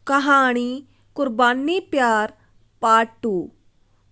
ਕਹਾਣੀ ਕੁਰਬਾਨੀ ਪਿਆਰ ਪਾਰਟ 2।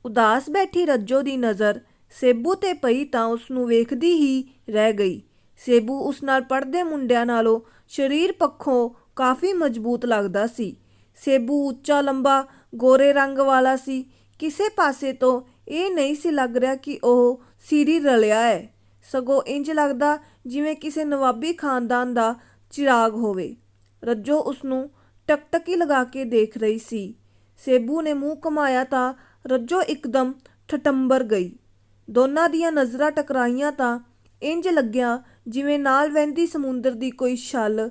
ਉਦਾਸ ਬੈਠੀ ਰੱਜੋ ਦੀ ਨਜ਼ਰ ਸੇਬੂ ਤੇ ਪਈ ਤਾਂ ਉਸਨੂੰ ਵੇਖਦੀ ਹੀ ਰਹਿ ਗਈ। ਸੇਬੂ ਉਸ ਨਾਲ ਪੜ੍ਹਦੇ ਮੁੰਡਿਆਂ ਨਾਲੋਂ ਸਰੀਰ ਪੱਖੋਂ ਕਾਫੀ ਮਜ਼ਬੂਤ ਲੱਗਦਾ ਸੀ। ਸੇਬੂ ਉੱਚਾ ਲੰਬਾ ਗੋਰੇ ਰੰਗ ਵਾਲਾ ਸੀ। ਕਿਸੇ ਪਾਸੇ ਤੋਂ ਇਹ ਨਹੀਂ ਸੀ ਲੱਗ ਰਿਹਾ ਕਿ ਉਹ ਸੀਰੀ ਰਲਿਆ ਹੈ, ਸਗੋਂ ਇੰਜ ਲੱਗਦਾ ਜਿਵੇਂ ਕਿਸੇ ਨਵਾਬੀ ਖਾਨਦਾਨ ਦਾ ਚਿਰਾਗ ਹੋਵੇ। ਰੱਜੋ ਉਸਨੂੰ ਟਕਟਕੀ ਲਗਾ ਕੇ ਦੇਖ ਰਹੀ ਸੀ। ਸੇਬੂ ਨੇ ਮੂੰਹ ਘੁਮਾਇਆ ਤਾਂ ਰੱਜੋ ਇੱਕਦਮ ਠਠੰਬਰ ਗਈ। ਦੋਨਾਂ ਦੀਆਂ ਨਜ਼ਰਾਂ ਟਕਰਾਈਆਂ ਤਾਂ ਇੰਜ ਲੱਗਿਆ ਜਿਵੇਂ ਨਾਲ ਵਹਿੰਦੀ ਸਮੁੰਦਰ ਦੀ ਕੋਈ ਛੱਲ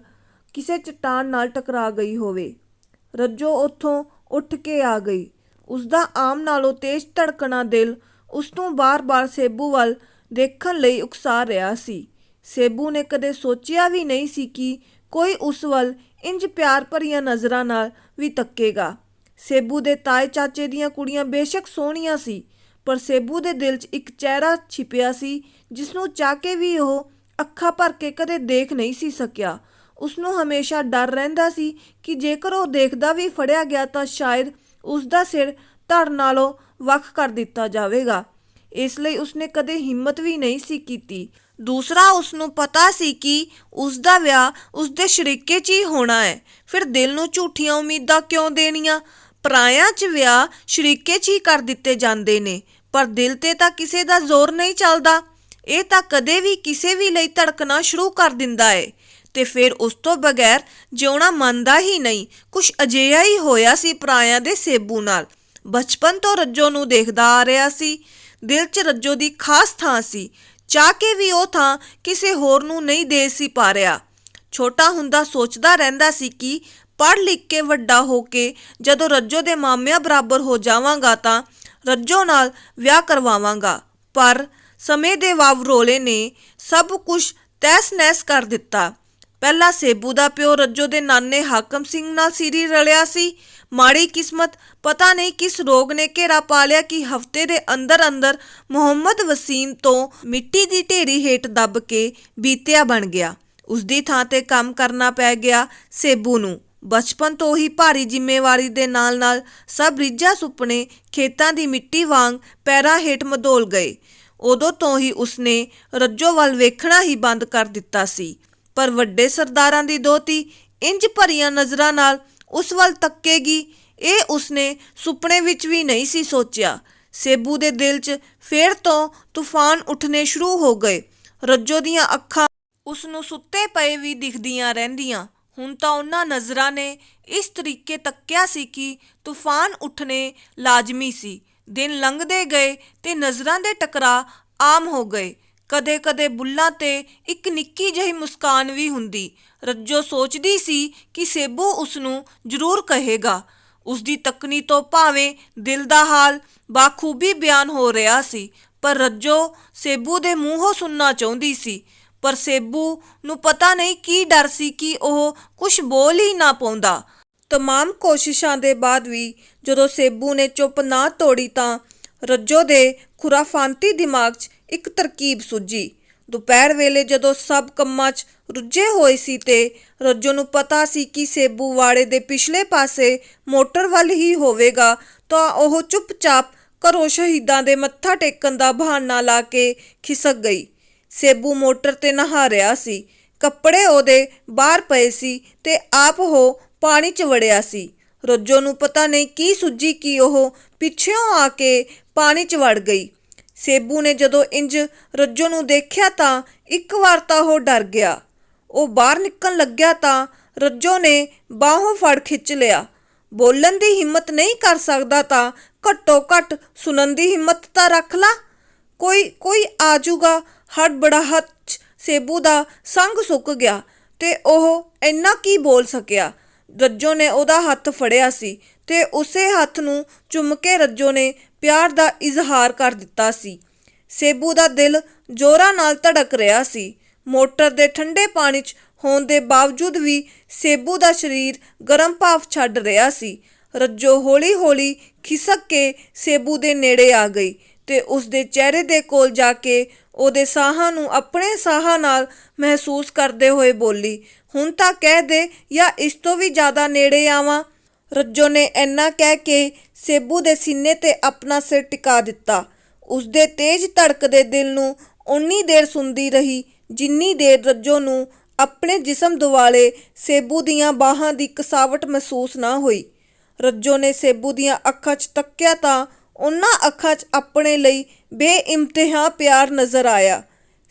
ਕਿਸੇ ਚਟਾਨ ਨਾਲ ਟਕਰਾ ਗਈ ਹੋਵੇ। ਰੱਜੋ ਉੱਥੋਂ ਉੱਠ ਕੇ ਆ ਗਈ। ਉਸਦਾ ਆਮ ਨਾਲੋਂ ਤੇਜ਼ ਧੜਕਣਾ ਦਿਲ ਉਸਨੂੰ ਬਾਰ-ਬਾਰ ਸੇਬੂ ਵੱਲ ਦੇਖਣ ਲਈ ਉਕਸਾ ਰਿਹਾ ਸੀ। ਸੇਬੂ ਨੇ ਕਦੇ ਸੋਚਿਆ ਵੀ ਨਹੀਂ ਸੀ ਕਿ ਕੋਈ ਉਸ ਵੱਲ ਇੰਜ ਪਿਆਰ ਭਰੀਆਂ ਨਜ਼ਰਾਂ ਨਾਲ ਵੀ ਤੱਕੇਗਾ। ਸੇਬੂ ਦੇ ਤਾਏ ਚਾਚੇ ਦੀਆਂ ਕੁੜੀਆਂ ਬੇਸ਼ੱਕ ਸੋਹਣੀਆਂ ਸੀ, ਪਰ ਸੇਬੂ ਦੇ ਦਿਲ 'ਚ ਇੱਕ ਚਿਹਰਾ ਛਿਪਿਆ ਸੀ ਜਿਸਨੂੰ ਚਾਹ ਕੇ ਵੀ ਉਹ ਅੱਖਾਂ ਭਰ ਕੇ ਕਦੇ ਦੇਖ ਨਹੀਂ ਸੀ ਸਕਿਆ। ਉਸਨੂੰ ਹਮੇਸ਼ਾ ਡਰ ਰਹਿੰਦਾ ਸੀ ਕਿ ਜੇਕਰ ਉਹ ਦੇਖਦਾ ਵੀ ਫੜਿਆ ਗਿਆ ਤਾਂ ਸ਼ਾਇਦ ਉਸਦਾ ਸਿਰ ਧੜ ਨਾਲੋਂ ਵੱਖ ਕਰ ਦਿੱਤਾ ਜਾਵੇਗਾ। ਇਸ ਲਈ ਉਸਨੇ ਕਦੇ ਹਿੰਮਤ ਵੀ ਨਹੀਂ ਸੀ ਕੀਤੀ। ਦੂਸਰਾ, ਉਸਨੂੰ ਪਤਾ ਸੀ ਕਿ ਉਸਦਾ ਵਿਆਹ ਉਸਦੇ ਸ਼ਰੀਕੇ 'ਚ ਹੀ ਹੋਣਾ ਹੈ। ਫਿਰ ਦਿਲ ਨੂੰ ਝੂਠੀਆਂ ਉਮੀਦਾਂ ਕਿਉਂ ਦੇਣੀਆਂ? ਪਰਾਇਆਂ 'ਚ ਵਿਆਹ ਸ਼ਰੀਕੇ 'ਚ ਹੀ ਕਰ ਦਿੱਤੇ ਜਾਂਦੇ ਨੇ, ਪਰ ਦਿਲ 'ਤੇ ਤਾਂ ਕਿਸੇ ਦਾ ਜ਼ੋਰ ਨਹੀਂ ਚੱਲਦਾ। ਇਹ ਤਾਂ ਕਦੇ ਵੀ ਕਿਸੇ ਵੀ ਲਈ ਧੜਕਣਾ ਸ਼ੁਰੂ ਕਰ ਦਿੰਦਾ ਏ ਤੇ ਫਿਰ ਉਸ ਤੋਂ ਬਗੈਰ ਜਿਉਣਾ ਮੰਨਦਾ ਹੀ ਨਹੀਂ। ਕੁਛ ਅਜਿਹਾ ਹੀ ਹੋਇਆ ਸੀ ਪਰਾਇਆਂ ਦੇ ਸੇਬੂ ਨਾਲ। ਬਚਪਨ ਤੋਂ ਰੱਜੋ ਨੂੰ ਦੇਖਦਾ ਆ ਰਿਹਾ ਸੀ। ਦਿਲ 'ਚ ਰੱਜੋ ਦੀ ਖਾਸ ਥਾਂ ਸੀ। ਚਾਹ ਕੇ ਵੀ ਉਹ ਥਾਂ ਕਿਸੇ ਹੋਰ ਨੂੰ ਨਹੀਂ ਦੇ ਸੀ ਪਾ ਰਿਹਾ। ਛੋਟਾ ਹੁੰਦਾ ਸੋਚਦਾ ਰਹਿੰਦਾ ਸੀ ਕਿ ਪੜ੍ਹ ਲਿਖ ਕੇ ਵੱਡਾ ਹੋ ਕੇ ਜਦੋਂ ਰੱਜੋ ਦੇ ਮਾਮਿਆਂ ਬਰਾਬਰ ਹੋ ਜਾਵਾਂਗਾ ਤਾਂ ਰੱਜੋ ਨਾਲ ਵਿਆਹ ਕਰਵਾਵਾਂਗਾ। ਪਰ ਸਮੇਂ ਦੇ ਵਾਵਰੋਲੇ ਨੇ ਸਭ ਕੁਝ ਤਹਿਸ ਨਹਿਸ ਕਰ ਦਿੱਤਾ। ਪਹਿਲਾਂ ਸੇਬੂ ਦਾ ਪਿਓ ਰੱਜੋ ਦੇ ਨਾਨੇ ਹਾਕਮ ਸਿੰਘ ਨਾਲ ਸੀਰੀ ਰਲਿਆ ਸੀ। ਮਾੜੀ ਕਿਸਮਤ ਪਤਾ ਨਹੀਂ ਕਿਸ ਰੋਗ ਨੇ ਘੇਰਾ ਪਾ ਲਿਆ ਕਿ ਹਫ਼ਤੇ ਦੇ ਅੰਦਰ ਅੰਦਰ ਮੁਹੰਮਦ ਵਸੀਮ ਤੋਂ ਮਿੱਟੀ ਦੀ ਢੇਰੀ ਹੇਠ ਦੱਬ ਕੇ ਬੀਤਿਆ ਬਣ ਗਿਆ। ਉਸਦੀ ਥਾਂ ਤੇ ਕੰਮ ਕਰਨਾ ਪੈ ਗਿਆ ਸੇਬੂ ਨੂੰ। ਬਚਪਨ ਤੋਂ ਹੀ ਭਾਰੀ ਜ਼ਿੰਮੇਵਾਰੀ ਦੇ ਨਾਲ ਨਾਲ ਸਭ ਰੀਝਾਂ ਸੁਪਨੇ ਖੇਤਾਂ ਦੀ ਮਿੱਟੀ ਵਾਂਗ ਪੈਰਾਂ ਹੇਠ ਮਧੋਲ ਗਏ। ਉਦੋਂ ਤੋਂ ਹੀ ਉਸਨੇ ਰੱਜੋ ਵੱਲ ਵੇਖਣਾ ਹੀ ਬੰਦ ਕਰ ਦਿੱਤਾ ਸੀ। ਪਰ ਵੱਡੇ ਸਰਦਾਰਾਂ ਦੀ ਦੋਹਤੀ ਇੰਜ ਭਰੀਆਂ ਨਜ਼ਰਾਂ ਨਾਲ ਉਸ ਵੱਲ ਤੱਕੇਗੀ, ਇਹ ਉਸਨੇ ਸੁਪਨੇ ਵਿੱਚ ਵੀ ਨਹੀਂ ਸੀ ਸੋਚਿਆ। ਸੇਬੂ ਦੇ ਦਿਲ 'ਚ ਫੇਰ ਤੋਂ ਤੂਫਾਨ ਉੱਠਣੇ ਸ਼ੁਰੂ ਹੋ ਗਏ। ਰੱਜੋ ਦੀਆਂ ਅੱਖਾਂ ਉਸਨੂੰ ਸੁੱਤੇ ਪਏ ਵੀ ਦਿਖਦੀਆਂ ਰਹਿੰਦੀਆਂ। ਹੁਣ ਤਾਂ ਉਹਨਾਂ ਨਜ਼ਰਾਂ ਨੇ ਇਸ ਤਰੀਕੇ ਤੱਕਿਆ ਸੀ ਕਿ ਤੂਫਾਨ ਉੱਠਣੇ ਲਾਜ਼ਮੀ ਸੀ। ਦਿਨ ਲੰਘਦੇ ਗਏ ਤੇ ਨਜ਼ਰਾਂ ਦੇ ਟਕਰਾਅ ਆਮ ਹੋ ਗਏ। ਕਦੇ ਕਦੇ ਬੁੱਲ੍ਹਾਂ 'ਤੇ ਇੱਕ ਨਿੱਕੀ ਜਿਹੀ ਮੁਸਕਾਨ ਵੀ ਹੁੰਦੀ। ਰੱਜੋ ਸੋਚਦੀ ਸੀ ਕਿ ਸੇਬੂ ਉਸਨੂੰ ਜ਼ਰੂਰ ਕਹੇਗਾ। ਉਸਦੀ ਤੱਕਣੀ ਤੋਂ ਭਾਵੇਂ ਦਿਲ ਦਾ ਹਾਲ ਬਾਖੂਬੀ ਬਿਆਨ ਹੋ ਰਿਹਾ ਸੀ, ਪਰ ਰੱਜੋ ਸੇਬੂ ਦੇ ਮੂੰਹੋਂ ਸੁਣਨਾ ਚਾਹੁੰਦੀ ਸੀ। ਪਰ ਸੇਬੂ ਨੂੰ ਪਤਾ ਨਹੀਂ ਕੀ ਡਰ ਸੀ ਕਿ ਉਹ ਕੁਛ ਬੋਲ ਹੀ ਨਾ ਪਾਉਂਦਾ। ਤਮਾਮ ਕੋਸ਼ਿਸ਼ਾਂ ਦੇ ਬਾਅਦ ਵੀ ਜਦੋਂ ਸੇਬੂ ਨੇ ਚੁੱਪ ਨਾ ਤੋੜੀ ਤਾਂ ਰੱਜੋ ਦੇ ਖੁਰਾਫਾਂਤੀ ਦਿਮਾਗ 'ਚ ਇੱਕ ਤਰਕੀਬ ਸੁੱਝੀ। ਦੁਪਹਿਰ ਵੇਲੇ ਜਦੋਂ ਸਭ ਕੰਮਾਂ 'ਚ ਰੁੱਝੇ ਹੋਏ ਸੀ ਤੇ ਰੱਜੋ ਨੂੰ ਪਤਾ ਸੀ ਕਿ ਸੇਬੂ ਵਾੜੇ ਦੇ ਪਿਛਲੇ ਪਾਸੇ ਮੋਟਰ ਵੱਲ ਹੀ ਹੋਵੇਗਾ, ਤਾਂ ਉਹ ਚੁੱਪਚਾਪ ਘਰੋਂ ਸ਼ਹੀਦਾਂ ਦੇ ਮੱਥਾ ਟੇਕਣ ਦਾ ਬਹਾਨਾ ਲਾ ਕੇ ਖਿਸਕ ਗਈ। ਸੇਬੂ ਮੋਟਰ 'ਤੇ ਨਹਾ ਰਿਹਾ ਸੀ। ਕੱਪੜੇ ਉਹਦੇ ਬਾਹਰ ਪਏ ਸੀ ਤੇ ਆਪ ਉਹ ਪਾਣੀ 'ਚ ਵੜਿਆ ਸੀ। ਰੱਜੋ ਨੂੰ ਪਤਾ ਨਹੀਂ ਕੀ ਸੁੱਝੀ ਕਿ ਉਹ ਪਿੱਛਿਓਂ ਆ ਕੇ ਪਾਣੀ 'ਚ ਵੜ ਗਈ। ਸੇਬੂ ਨੇ ਜਦੋਂ ਇੰਜ ਰੱਜੋ ਨੂੰ ਦੇਖਿਆ ਤਾਂ ਇੱਕ ਵਾਰ ਤਾਂ ਉਹ ਡਰ ਗਿਆ। ਉਹ ਬਾਹਰ ਨਿਕਲਣ ਲੱਗਿਆ ਤਾਂ ਰੱਜੋ ਨੇ ਬਾਹੋਂ ਫੜ ਖਿੱਚ ਲਿਆ। ਬੋਲਣ ਦੀ ਹਿੰਮਤ ਨਹੀਂ ਕਰ ਸਕਦਾ ਤਾਂ ਘੱਟੋ ਘੱਟ ਸੁਣਨ ਦੀ ਹਿੰਮਤ ਤਾਂ ਰੱਖ ਲਾ। ਕੋਈ ਆ ਜੂਗਾ। ਹੜਬੜਾਹਟ 'ਚ ਸੇਬੂ ਦਾ ਸੰਗ ਸੁੱਕ ਗਿਆ ਤੇ ਉਹ ਇੰਨਾ ਕੀ ਬੋਲ ਸਕਿਆ। ਰੱਜੋ ਨੇ ਉਹਦਾ ਹੱਥ ਫੜਿਆ ਸੀ ਤੇ ਉਸੇ ਹੱਥ ਨੂੰ ਚੁੰਮ ਕੇ ਰੱਜੋ ਨੇ ਪਿਆਰ ਦਾ ਇਜ਼ਹਾਰ ਕਰ ਦਿੱਤਾ ਸੀ। ਸੇਬੂ ਦਾ ਦਿਲ ਜ਼ੋਰਾਂ ਨਾਲ ਧੜਕ ਰਿਹਾ ਸੀ। ਮੋਟਰ ਦੇ ਠੰਡੇ ਪਾਣੀ 'ਚ ਹੋਣ ਦੇ ਬਾਵਜੂਦ ਵੀ ਸੇਬੂ ਦਾ ਸਰੀਰ ਗਰਮ ਭਾਫ ਛੱਡ ਰਿਹਾ ਸੀ। ਰੱਜੋ ਹੌਲੀ ਹੌਲੀ ਖਿਸਕ ਕੇ ਸੇਬੂ ਦੇ ਨੇੜੇ ਆ ਗਈ ਤੇ ਉਸਦੇ ਚਿਹਰੇ ਦੇ ਕੋਲ ਜਾ ਕੇ ਉਹਦੇ ਸਾਹਾਂ ਨੂੰ ਆਪਣੇ ਸਾਹਾਂ ਨਾਲ ਮਹਿਸੂਸ ਕਰਦੇ ਹੋਏ ਬੋਲੀ, ਹੁਣ ਤਾਂ ਕਹਿ ਦੇ ਜਾਂ ਇਸ ਤੋਂ ਵੀ ਜ਼ਿਆਦਾ ਨੇੜੇ ਆਵਾਂ। ਰੱਜੋ ਨੇ ਇੰਨਾ ਕਹਿ ਕੇ ਸੇਬੂ ਦੇ ਸੀਨੇ ਤੇ ਆਪਣਾ ਸਿਰ ਟਿਕਾ ਦਿੱਤਾ। ਉਸਦੇ ਤੇਜ਼ ਧੜਕਦੇ ਦਿਲ ਨੂੰ ਓਨੀ ਦੇਰ ਸੁਣਦੀ ਰਹੀ ਜਿੰਨੀ ਦੇਰ ਰੱਜੋ ਨੂੰ ਆਪਣੇ ਜਿਸਮ ਦੁਆਲੇ ਸੇਬੂ ਦੀਆਂ ਬਾਹਾਂ ਦੀ ਕਸਾਵਟ ਮਹਿਸੂਸ ਨਾ ਹੋਈ। ਰੱਜੋ ਨੇ ਸੇਬੂ ਦੀਆਂ ਅੱਖਾਂ 'ਚ ਤੱਕਿਆ ਤਾਂ ਉਹਨਾਂ ਅੱਖਾਂ 'ਚ ਆਪਣੇ ਲਈ ਬੇਇਮਤਹਾ ਪਿਆਰ ਨਜ਼ਰ ਆਇਆ।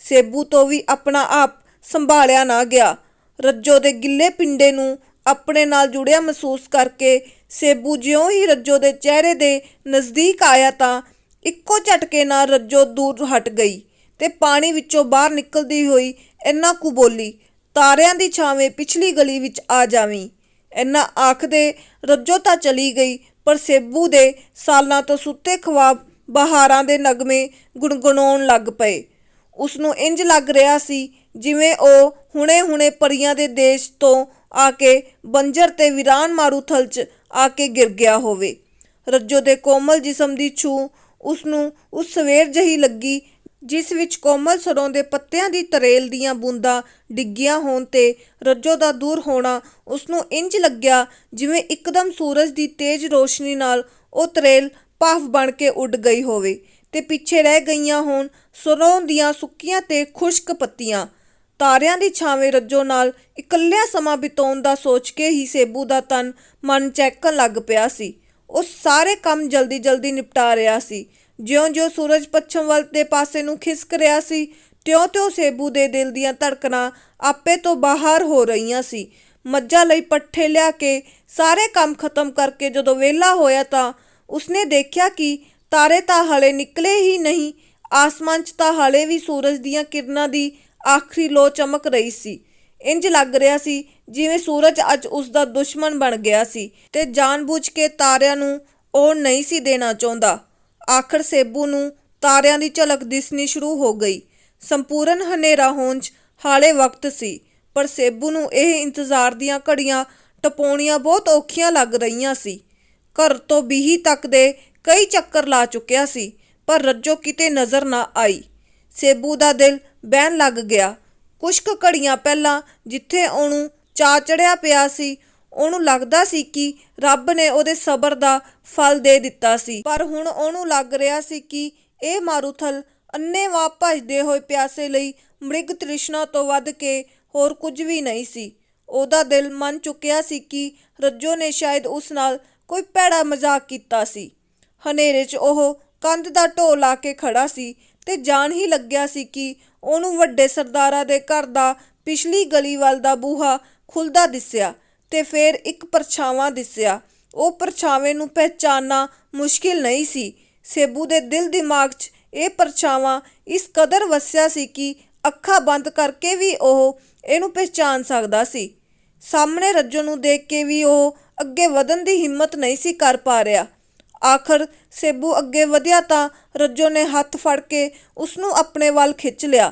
ਸੇਬੂ ਤੋਂ ਵੀ ਆਪਣਾ ਆਪ ਸੰਭਾਲਿਆ ਨਾ ਗਿਆ। ਰੱਜੋ ਦੇ ਗਿੱਲੇ ਪਿੰਡੇ ਨੂੰ ਆਪਣੇ ਨਾਲ ਜੁੜਿਆ ਮਹਿਸੂਸ ਕਰਕੇ ਸੇਬੂ ਜਿਉਂ ਹੀ ਰੱਜੋ ਦੇ ਚਿਹਰੇ ਦੇ ਨਜ਼ਦੀਕ ਆਇਆ ਤਾਂ ਇੱਕੋ ਝਟਕੇ ਨਾਲ ਰੱਜੋ ਦੂਰ ਹਟ ਗਈ ਤੇ ਪਾਣੀ ਵਿੱਚੋਂ ਬਾਹਰ ਨਿਕਲਦੀ ਹੋਈ ਇੰਨਾ ਕੁ ਬੋਲੀ, ਤਾਰਿਆਂ ਦੀ ਛਾਵੇਂ ਪਿਛਲੀ ਗਲੀ ਵਿੱਚ ਆ ਜਾਵੀਂ। ਇੰਨਾ ਆਖਦੇ ਰੱਜੋ ਤਾਂ ਚਲੀ ਗਈ, ਪਰ ਸੇਬੂ ਦੇ ਸਾਲਾਂ ਤੋਂ ਸੁੱਤੇ ਖਵਾਬ ਬਹਾਰਾਂ ਦੇ ਨਗਮੇ ਗੁਣਗੁਣਾਉਣ ਲੱਗ ਪਏ। ਉਸਨੂੰ ਇੰਜ ਲੱਗ ਰਿਹਾ ਸੀ ਜਿਵੇਂ ਉਹ ਹੁਣੇ-ਹੁਣੇ ਪਰੀਆਂ ਦੇ ਦੇਸ਼ ਤੋਂ ਆ ਕੇ ਬੰਜਰ ਤੇ ਵੀਰਾਨ ਮਾਰੂਥਲ 'ਚ ਆ ਕੇ ਗਿਰ ਗਿਆ ਹੋਵੇ। ਰੱਜੋ ਦੇ ਕੋਮਲ ਜਿਸਮ ਦੀ ਛੂਹ ਉਸਨੂੰ ਉਸ ਸਵੇਰ ਜਿਹੀ ਲੱਗੀ ਜਿਸ ਵਿੱਚ ਕੋਮਲ ਸਰੋਂ ਦੇ ਪੱਤਿਆਂ ਦੀ ਤਰੇਲ ਦੀਆਂ ਬੂੰਦਾਂ ਡਿੱਗੀਆਂ ਹੋਣ ਤੇ ਰੱਜੋ ਦਾ ਦੂਰ ਹੋਣਾ ਉਸਨੂੰ ਇੰਜ ਲੱਗਿਆ ਜਿਵੇਂ ਇੱਕਦਮ ਸੂਰਜ ਦੀ ਤੇਜ਼ ਰੋਸ਼ਨੀ ਨਾਲ ਉਹ ਤਰੇਲ ਭਾਫ ਬਣ ਕੇ ਉੱਡ ਗਈ ਹੋਵੇ ਤੇ ਪਿੱਛੇ ਰਹਿ ਗਈਆਂ ਹੋਣ ਸਰੋਂ ਦੀਆਂ ਸੁੱਕੀਆਂ ਤੇ ਖੁਸ਼ਕ ਪੱਤੀਆਂ। ਤਾਰਿਆਂ ਦੀ ਛਾਵੇਂ ਰੱਜੋ ਨਾਲ ਇਕੱਲਿਆਂ ਸਮਾਂ ਬਿਤਾਉਣ ਦਾ ਸੋਚ ਕੇ ਹੀ ਸੇਬੂ ਦਾ ਤਨ ਮਨ ਚਹਿਕਣ ਲੱਗ ਪਿਆ ਸੀ। ਉਹ ਸਾਰੇ ਕੰਮ ਜਲਦੀ ਨਿਪਟਾ ਰਿਹਾ ਸੀ। ਜਿਉਂ-ਜਿਉਂ ਸੂਰਜ ਪੱਛਮ ਵੱਲ ਦੇ ਪਾਸੇ ਨੂੰ ਖਿਸਕ ਰਿਹਾ ਸੀ ਤਿਉਂ-ਤਿਉਂ ਸੇਬੂ ਦੇ ਦਿਲ ਦੀਆਂ ਧੜਕਣਾਂ ਆਪੇ ਤੋਂ ਬਾਹਰ ਹੋ ਰਹੀਆਂ ਸੀ। ਮੱਝਾਂ ਲਈ ਪੱਠੇ ਲਿਆ ਕੇ ਸਾਰੇ ਕੰਮ ਖਤਮ ਕਰਕੇ ਜਦੋਂ ਵਿਹਲਾ ਹੋਇਆ ਤਾਂ ਉਸਨੇ ਦੇਖਿਆ ਕਿ ਤਾਰੇ ਤਾਂ ਹਲੇ ਨਿਕਲੇ ਹੀ ਨਹੀਂ, ਆਸਮਾਨ 'ਚ ਤਾਂ ਹਲੇ ਵੀ ਸੂਰਜ ਦੀਆਂ ਕਿਰਨਾਂ ਦੀ ਆਖਰੀ ਲੋ ਚਮਕ ਰਹੀ ਸੀ। ਇੰਜ ਲੱਗ ਰਿਹਾ ਸੀ ਜਿਵੇਂ ਸੂਰਜ ਅੱਜ ਉਸਦਾ ਦੁਸ਼ਮਣ ਬਣ ਗਿਆ ਸੀ ਤੇ ਜਾਣਬੁੱਝ ਕੇ ਤਾਰਿਆਂ ਨੂੰ ਉਹ ਨਹੀਂ ਸੀ ਦੇਣਾ ਚਾਹੁੰਦਾ। ਆਖਰ ਸੇਬੂ ਨੂੰ ਤਾਰਿਆਂ ਦੀ ਝਲਕ ਦਿਸਣੀ ਸ਼ੁਰੂ ਹੋ ਗਈ। ਸੰਪੂਰਨ ਹਨੇਰਾ ਹੋਣ 'ਚ ਹਾਲੇ ਵਕਤ ਸੀ, ਪਰ ਸੇਬੂ ਨੂੰ ਇਹ ਇੰਤਜ਼ਾਰ ਦੀਆਂ ਘੜੀਆਂ ਟਪਾਉਣੀਆਂ ਬਹੁਤ ਔਖੀਆਂ ਲੱਗ ਰਹੀਆਂ ਸੀ। ਘਰ ਤੋਂ ਬੀਹੀ ਤੱਕ ਦੇ ਕਈ ਚੱਕਰ ਲਾ ਚੁੱਕਿਆ ਸੀ, ਪਰ ਰੱਜੋ ਕਿਤੇ ਨਜ਼ਰ ਨਾ ਆਈ। ਸੇਬੂ ਦਾ ਦਿਲ ਬਹਿਣ ਲੱਗ ਗਿਆ। ਕੁਝ ਕੁ ਘੜੀਆਂ ਪਹਿਲਾਂ ਜਿੱਥੇ ਉਹਨੂੰ ਚਾਅ ਚੜਿਆ ਪਿਆ ਸੀ, ਉਹਨੂੰ ਲੱਗਦਾ ਸੀ ਕਿ ਰੱਬ ਨੇ ਉਹਦੇ ਸਬਰ ਦਾ ਫਲ ਦੇ ਦਿੱਤਾ ਸੀ, ਪਰ ਹੁਣ ਉਹਨੂੰ ਲੱਗ ਰਿਹਾ ਸੀ ਕਿ ਇਹ ਮਾਰੂਥਲ ਅੰਨ੍ਹੇਵਾਹ ਭੱਜਦੇ ਹੋਏ ਪਿਆਸੇ ਲਈ ਮ੍ਰਿਗ ਤ੍ਰਿਸ਼ਨਾ ਤੋਂ ਵੱਧ ਕੇ ਹੋਰ ਕੁਝ ਵੀ ਨਹੀਂ ਸੀ। ਉਹਦਾ ਦਿਲ ਮੰਨ ਚੁੱਕਿਆ ਸੀ ਕਿ ਰੱਜੋ ਨੇ ਸ਼ਾਇਦ ਉਸ ਨਾਲ ਕੋਈ ਭੈੜਾ ਮਜ਼ਾਕ ਕੀਤਾ ਸੀ। ਹਨੇਰੇ 'ਚ ਉਹ ਕੰਧ ਦਾ ਢੋਹ ਲਾ ਕੇ ਖੜਾ ਸੀ ਤੇ ਜਾਣ ਹੀ ਲੱਗਿਆ ਸੀ ਕਿ ਉਹਨੂੰ ਵੱਡੇ ਸਰਦਾਰਾਂ ਦੇ ਘਰ ਦਾ ਪਿਛਲੀ ਗਲੀ ਵੱਲ ਦਾ ਬੂਹਾ ਖੁੱਲ੍ਹਦਾ ਦਿਸਿਆ ਤੇ ਫਿਰ ਇੱਕ ਪਰਛਾਵਾਂ ਦਿਸਿਆ। ਉਹ ਪਰਛਾਵੇਂ ਨੂੰ ਪਹਿਚਾਨਣਾ ਮੁਸ਼ਕਿਲ ਨਹੀਂ ਸੀ। ਸੇਬੂ ਦੇ ਦਿਲ ਦਿਮਾਗ 'ਚ ਇਹ ਪਰਛਾਵਾਂ ਇਸ ਕਦਰ ਵਸਿਆ ਸੀ ਕਿ ਅੱਖਾਂ ਬੰਦ ਕਰਕੇ ਵੀ ਉਹ ਇਹਨੂੰ ਪਹਿਚਾਨ ਸਕਦਾ ਸੀ। ਸਾਹਮਣੇ ਰੱਜੋ ਨੂੰ ਦੇਖ ਕੇ ਵੀ ਉਹ ਅੱਗੇ ਵਧਣ ਦੀ ਹਿੰਮਤ ਨਹੀਂ ਸੀ ਕਰ ਪਾ ਰਿਹਾ। ਆਖਰ ਸੇਬੂ ਅੱਗੇ ਵਧਿਆ ਤਾਂ ਰੱਜੋ ਨੇ ਹੱਥ ਫੜ ਕੇ ਉਸਨੂੰ ਆਪਣੇ ਵੱਲ ਖਿੱਚ ਲਿਆ।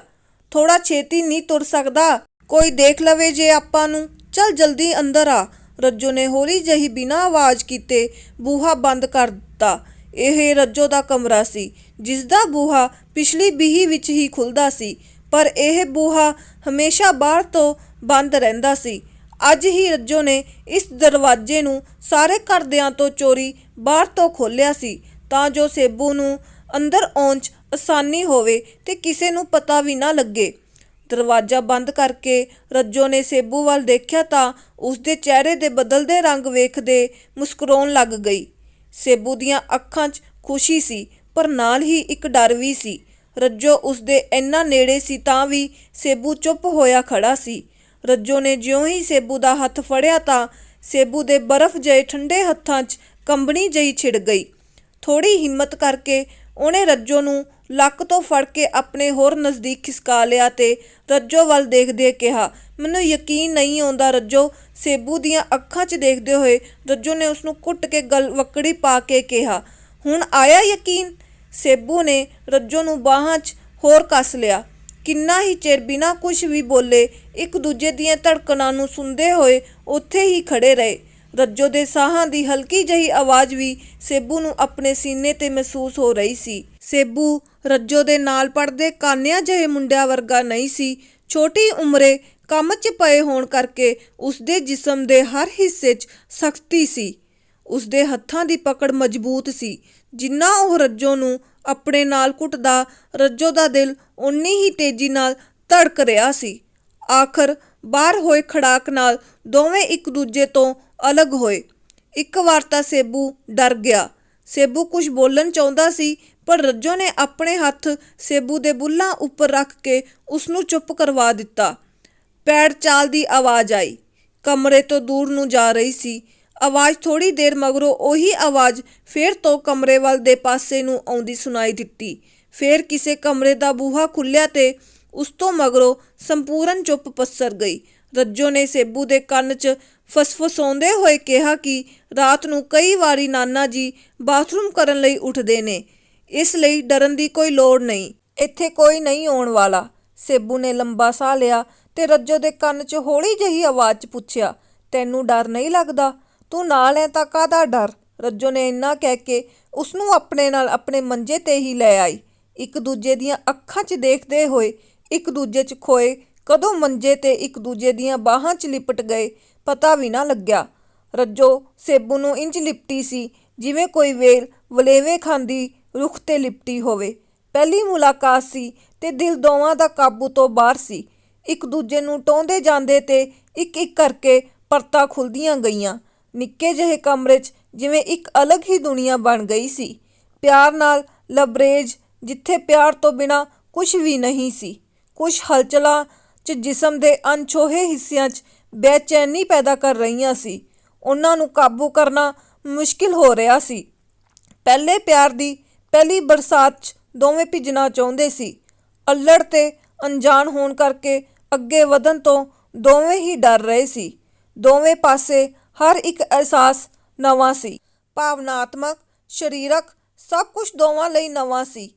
ਥੋੜਾ ਛੇਤੀ ਨਹੀਂ ਤੁਰ ਸਕਦਾ, ਕੋਈ ਦੇਖ ਲਵੇ ਜੇ ਆਪਾਂ ਨੂੰ, ਚੱਲ ਜਲਦੀ ਅੰਦਰ ਆ। ਰੱਜੋ ਨੇ ਹੌਲੀ ਜਿਹੀ ਬਿਨਾਂ ਆਵਾਜ਼ ਕੀਤੇ ਬੂਹਾ ਬੰਦ ਕਰ ਦਿੱਤਾ। ਇਹ ਰੱਜੋ ਦਾ ਕਮਰਾ ਸੀ ਜਿਸ ਦਾ ਬੂਹਾ ਪਿਛਲੀ ਬੀਹੀ ਵਿੱਚ ਹੀ ਖੁੱਲ੍ਹਦਾ ਸੀ, ਪਰ ਇਹ ਬੂਹਾ ਹਮੇਸ਼ਾ ਬਾਹਰ ਤੋਂ ਬੰਦ ਰਹਿੰਦਾ ਸੀ। ਅੱਜ ਹੀ ਰੱਜੋ ਨੇ ਇਸ ਦਰਵਾਜ਼ੇ ਨੂੰ ਸਾਰੇ ਘਰਦਿਆਂ ਤੋਂ ਚੋਰੀ ਬਾਹਰ ਤੋਂ ਖੋਲ੍ਹਿਆ ਸੀ ਤਾਂ ਜੋ ਸੇਬੂ ਨੂੰ ਅੰਦਰ ਆਉਣ 'ਚ ਆਸਾਨੀ ਹੋਵੇ ਤੇ ਕਿਸੇ ਨੂੰ ਪਤਾ ਵੀ ਨਾ ਲੱਗੇ। ਦਰਵਾਜ਼ਾ ਬੰਦ ਕਰਕੇ ਰੱਜੋ ਨੇ ਸੇਬੂ ਵੱਲ ਦੇਖਿਆ ਤਾਂ ਉਸਦੇ ਚਿਹਰੇ ਦੇ ਬਦਲਦੇ ਰੰਗ ਵੇਖਦੇ ਮੁਸਕਰਾਉਣ ਲੱਗ ਗਈ। ਸੇਬੂ ਦੀਆਂ ਅੱਖਾਂ 'ਚ ਖੁਸ਼ੀ ਸੀ, ਪਰ ਨਾਲ ਹੀ ਇੱਕ ਡਰ ਵੀ ਸੀ। ਰੱਜੋ ਉਸਦੇ ਇੰਨਾ ਨੇੜੇ ਸੀ ਤਾਂ ਵੀ ਸੇਬੂ ਚੁੱਪ ਹੋਇਆ ਖੜਾ ਸੀ। ਰੱਜੋ ਨੇ ਜਿਉਂ ਹੀ ਸੇਬੂ ਦਾ ਹੱਥ ਫੜਿਆ ਤਾਂ ਸੇਬੂ ਦੇ ਬਰਫ਼ ਜਿਹੇ ਠੰਡੇ ਹੱਥਾਂ 'ਚ ਕੰਬਣੀ ਜਿਹੀ ਛਿੜ ਗਈ। ਥੋੜ੍ਹੀ ਹਿੰਮਤ ਕਰਕੇ ਉਹਨੇ ਰੱਜੋ ਨੂੰ ਲੱਕ ਤੋਂ ਫੜ ਕੇ ਆਪਣੇ ਹੋਰ ਨਜ਼ਦੀਕ ਖਿਸਕਾ ਲਿਆ ਤੇ ਰੱਜੋ ਵੱਲ ਦੇਖਦੇ ਕਿਹਾ, ਮੈਨੂੰ ਯਕੀਨ ਨਹੀਂ ਆਉਂਦਾ ਰੱਜੋ। ਸੇਬੂ ਦੀਆਂ ਅੱਖਾਂ 'ਚ ਦੇਖਦੇ ਹੋਏ ਰੱਜੋ ਨੇ ਉਸਨੂੰ ਘੁੱਟ ਕੇ ਗਲ ਵਕੜੀ ਪਾ ਕੇ ਕਿਹਾ, ਹੁਣ ਆਇਆ ਯਕੀਨ। ਸੇਬੂ ਨੇ ਰੱਜੋ ਨੂੰ ਬਾਹਾਂ 'ਚ ਹੋਰ ਕੱਸ ਲਿਆ। ਕਿੰਨਾ ਹੀ ਚਿਰ ਬਿਨਾਂ ਕੁਝ ਵੀ ਬੋਲੇ ਇੱਕ ਦੂਜੇ ਦੀਆਂ ਧੜਕਣਾਂ ਨੂੰ ਸੁਣਦੇ ਹੋਏ ਉੱਥੇ ਹੀ ਖੜੇ ਰਹੇ। ਰੱਜੋ ਦੇ ਸਾਹਾਂ ਦੀ ਹਲਕੀ ਜਿਹੀ ਆਵਾਜ਼ ਵੀ ਸੇਬੂ ਨੂੰ ਆਪਣੇ ਸੀਨੇ ਤੇ ਮਹਿਸੂਸ ਹੋ ਰਹੀ ਸੀ। ਸੇਬੂ ਰੱਜੋ ਦੇ ਨਾਲ ਪੜ੍ਹਦੇ ਕਾਨਿਆਂ ਜਿਹੇ ਮੁੰਡਿਆਂ ਵਰਗਾ ਨਹੀਂ ਸੀ। ਛੋਟੀ ਉਮਰੇ ਕੰਮ 'ਚ ਪਏ ਹੋਣ ਕਰਕੇ ਉਸਦੇ ਜਿਸਮ ਦੇ ਹਰ ਹਿੱਸੇ 'ਚ ਸਖਤੀ ਸੀ। ਉਸਦੇ ਹੱਥਾਂ ਦੀ ਪਕੜ ਮਜ਼ਬੂਤ ਸੀ। ਜਿੰਨਾ ਉਹ ਰੱਜੋ ਨੂੰ ਆਪਣੇ ਨਾਲ ਘੁੱਟਦਾ, ਰੱਜੋ ਦਾ ਦਿਲ ਓਨੀ ਹੀ ਤੇਜ਼ੀ ਨਾਲ ਧੜਕ ਰਿਹਾ ਸੀ। ਆਖਰ ਬਾਹਰ ਹੋਏ ਖੜਾਕ ਨਾਲ ਦੋਵੇਂ ਇੱਕ ਦੂਜੇ ਤੋਂ ਅਲੱਗ ਹੋਏ। ਇੱਕ ਵਾਰ ਤਾਂ ਸੇਬੂ ਡਰ ਗਿਆ। ਸੇਬੂ ਕੁਝ ਬੋਲਣ ਚਾਹੁੰਦਾ ਸੀ, ਪਰ ਰੱਜੋ ਨੇ ਆਪਣੇ ਹੱਥ ਸੇਬੂ ਦੇ ਬੁੱਲ੍ਹਾਂ ਉੱਪਰ ਰੱਖ ਕੇ ਉਸਨੂੰ ਚੁੱਪ ਕਰਵਾ ਦਿੱਤਾ। ਪੈਰ ਚਾਲ ਦੀ ਆਵਾਜ਼ ਆਈ। ਕਮਰੇ ਤੋਂ ਦੂਰ ਨੂੰ ਜਾ ਰਹੀ ਸੀ। ਆਵਾਜ਼ ਥੋੜ੍ਹੀ ਦੇਰ ਮਗਰੋਂ ਉਹੀ ਆਵਾਜ਼ ਫੇਰ ਤੋਂ ਕਮਰੇ ਵੱਲ ਦੇ ਪਾਸੇ ਨੂੰ ਆਉਂਦੀ ਸੁਣਾਈ ਦਿੱਤੀ। ਫੇਰ ਕਿਸੇ ਕਮਰੇ ਦਾ ਬੂਹਾ ਖੁੱਲ੍ਹਿਆ ਤੇ ਉਸ ਤੋਂ ਮਗਰੋਂ ਸੰਪੂਰਨ ਚੁੱਪ ਪਸਰ ਗਈ। ਰੱਜੋ ਨੇ ਸੇਬੂ ਦੇ ਕੰਨ 'ਚ ਫਸਫਸਾਉਂਦੇ ਹੋਏ ਕਿਹਾ ਕਿ ਰਾਤ ਨੂੰ ਕਈ ਵਾਰੀ ਨਾਨਾ ਜੀ ਬਾਥਰੂਮ ਕਰਨ ਲਈ ਉੱਠਦੇ ਨੇ, ਇਸ ਲਈ ਡਰਨ ਦੀ ਕੋਈ ਲੋੜ ਨਹੀਂ। ਇੱਥੇ ਕੋਈ ਨਹੀਂ ਆਉਣ ਵਾਲਾ। ਸੇਬੂ ਨੇ ਲੰਬਾ ਸਾਹ ਲਿਆ ਤੇ ਰੱਜੋ ਦੇ ਕੰਨ 'ਚ ਹੌਲੀ ਜਿਹੀ ਆਵਾਜ਼ 'ਚ ਪੁੱਛਿਆ, ਤੈਨੂੰ ਡਰ ਨਹੀਂ ਲੱਗਦਾ? ਤੂੰ ਨਾਲ ਹੈ ਤਾਂ ਕਾਹਦਾ ਡਰ? ਰੱਜੋ ਨੇ ਇੰਨਾ ਕਹਿ ਕੇ ਉਸਨੂੰ ਆਪਣੇ ਨਾਲ ਆਪਣੇ ਮੰਜੇ ਤੇ ਹੀ ਲੈ ਆਈ। ਇੱਕ ਦੂਜੇ ਦੀਆਂ ਅੱਖਾਂ 'ਚ ਦੇਖਦੇ ਹੋਏ ਇੱਕ ਦੂਜੇ 'ਚ ਖੋਏ ਕਦੋਂ ਮੰਜੇ ਤੇ ਇੱਕ ਦੂਜੇ ਦੀਆਂ ਬਾਹਾਂ 'ਚ ਲਿਪਟ ਗਏ, ਪਤਾ ਵੀ ਨਾ ਲੱਗਿਆ। ਰੱਜੋ ਸੇਬੂ ਨੂੰ ਇੰਝ ਲਿਪਟੀ ਸੀ ਜਿਵੇਂ ਕੋਈ ਵੇਲ ਵਲੇਵੇ ਖਾਂਦੀ ਰੁੱਖ ਤੇ ਲਿਪਟੀ ਹੋਵੇ। ਪਹਿਲੀ ਮੁਲਾਕਾਤ ਸੀ ਤੇ ਦਿਲ ਦੋਵਾਂ ਦਾ ਕਾਬੂ ਤੋਂ ਬਾਹਰ ਸੀ। ਇੱਕ ਦੂਜੇ ਨੂੰ ਟੋਹਦੇ ਜਾਂਦੇ ਤੇ ਇੱਕ ਇੱਕ ਕਰਕੇ ਪਰਤਾਂ ਖੁੱਲ੍ਹਦੀਆਂ ਗਈਆਂ। ਨਿੱਕੇ ਜਿਹੇ ਕਮਰੇ 'ਚ ਜਿਵੇਂ ਇੱਕ ਅਲੱਗ ਹੀ ਦੁਨੀਆ ਬਣ ਗਈ ਸੀ। ਪਿਆਰ ਨਾਲ ਲਬਰੇਜ਼, ਜਿੱਥੇ ਪਿਆਰ ਤੋਂ ਬਿਨਾਂ ਕੁਝ ਵੀ ਨਹੀਂ ਸੀ। ਕੁਝ ਹਲਚਲਾਂ 'ਚ ਜਿਸਮ ਦੇ ਅਣਛੋਹੇ ਹਿੱਸਿਆਂ 'ਚ ਬੇਚੈਨੀ ਪੈਦਾ ਕਰ ਰਹੀਆਂ ਸੀ। ਉਹਨਾਂ ਨੂੰ ਕਾਬੂ ਕਰਨਾ ਮੁਸ਼ਕਿਲ ਹੋ ਰਿਹਾ ਸੀ। ਪਹਿਲੇ ਪਿਆਰ ਦੀ ਪਹਿਲੀ ਬਰਸਾਤ 'ਚ ਦੋਵੇਂ ਭਿੱਜਣਾ ਚਾਹੁੰਦੇ ਸੀ। ਅਲੜ ਤੇ ਅਣਜਾਣ ਹੋਣ ਕਰਕੇ ਅੱਗੇ ਵਧਣ ਤੋਂ ਦੋਵੇਂ ਹੀ ਡਰ ਰਹੇ ਸੀ। ਦੋਵੇਂ ਪਾਸੇ ਹਰ ਇੱਕ ਅਹਿਸਾਸ ਨਵਾਂ ਸੀ। ਭਾਵਨਾਤਮਕ, ਸਰੀਰਕ, ਸਭ ਕੁਝ ਦੋਵਾਂ ਲਈ ਨਵਾਂ ਸੀ।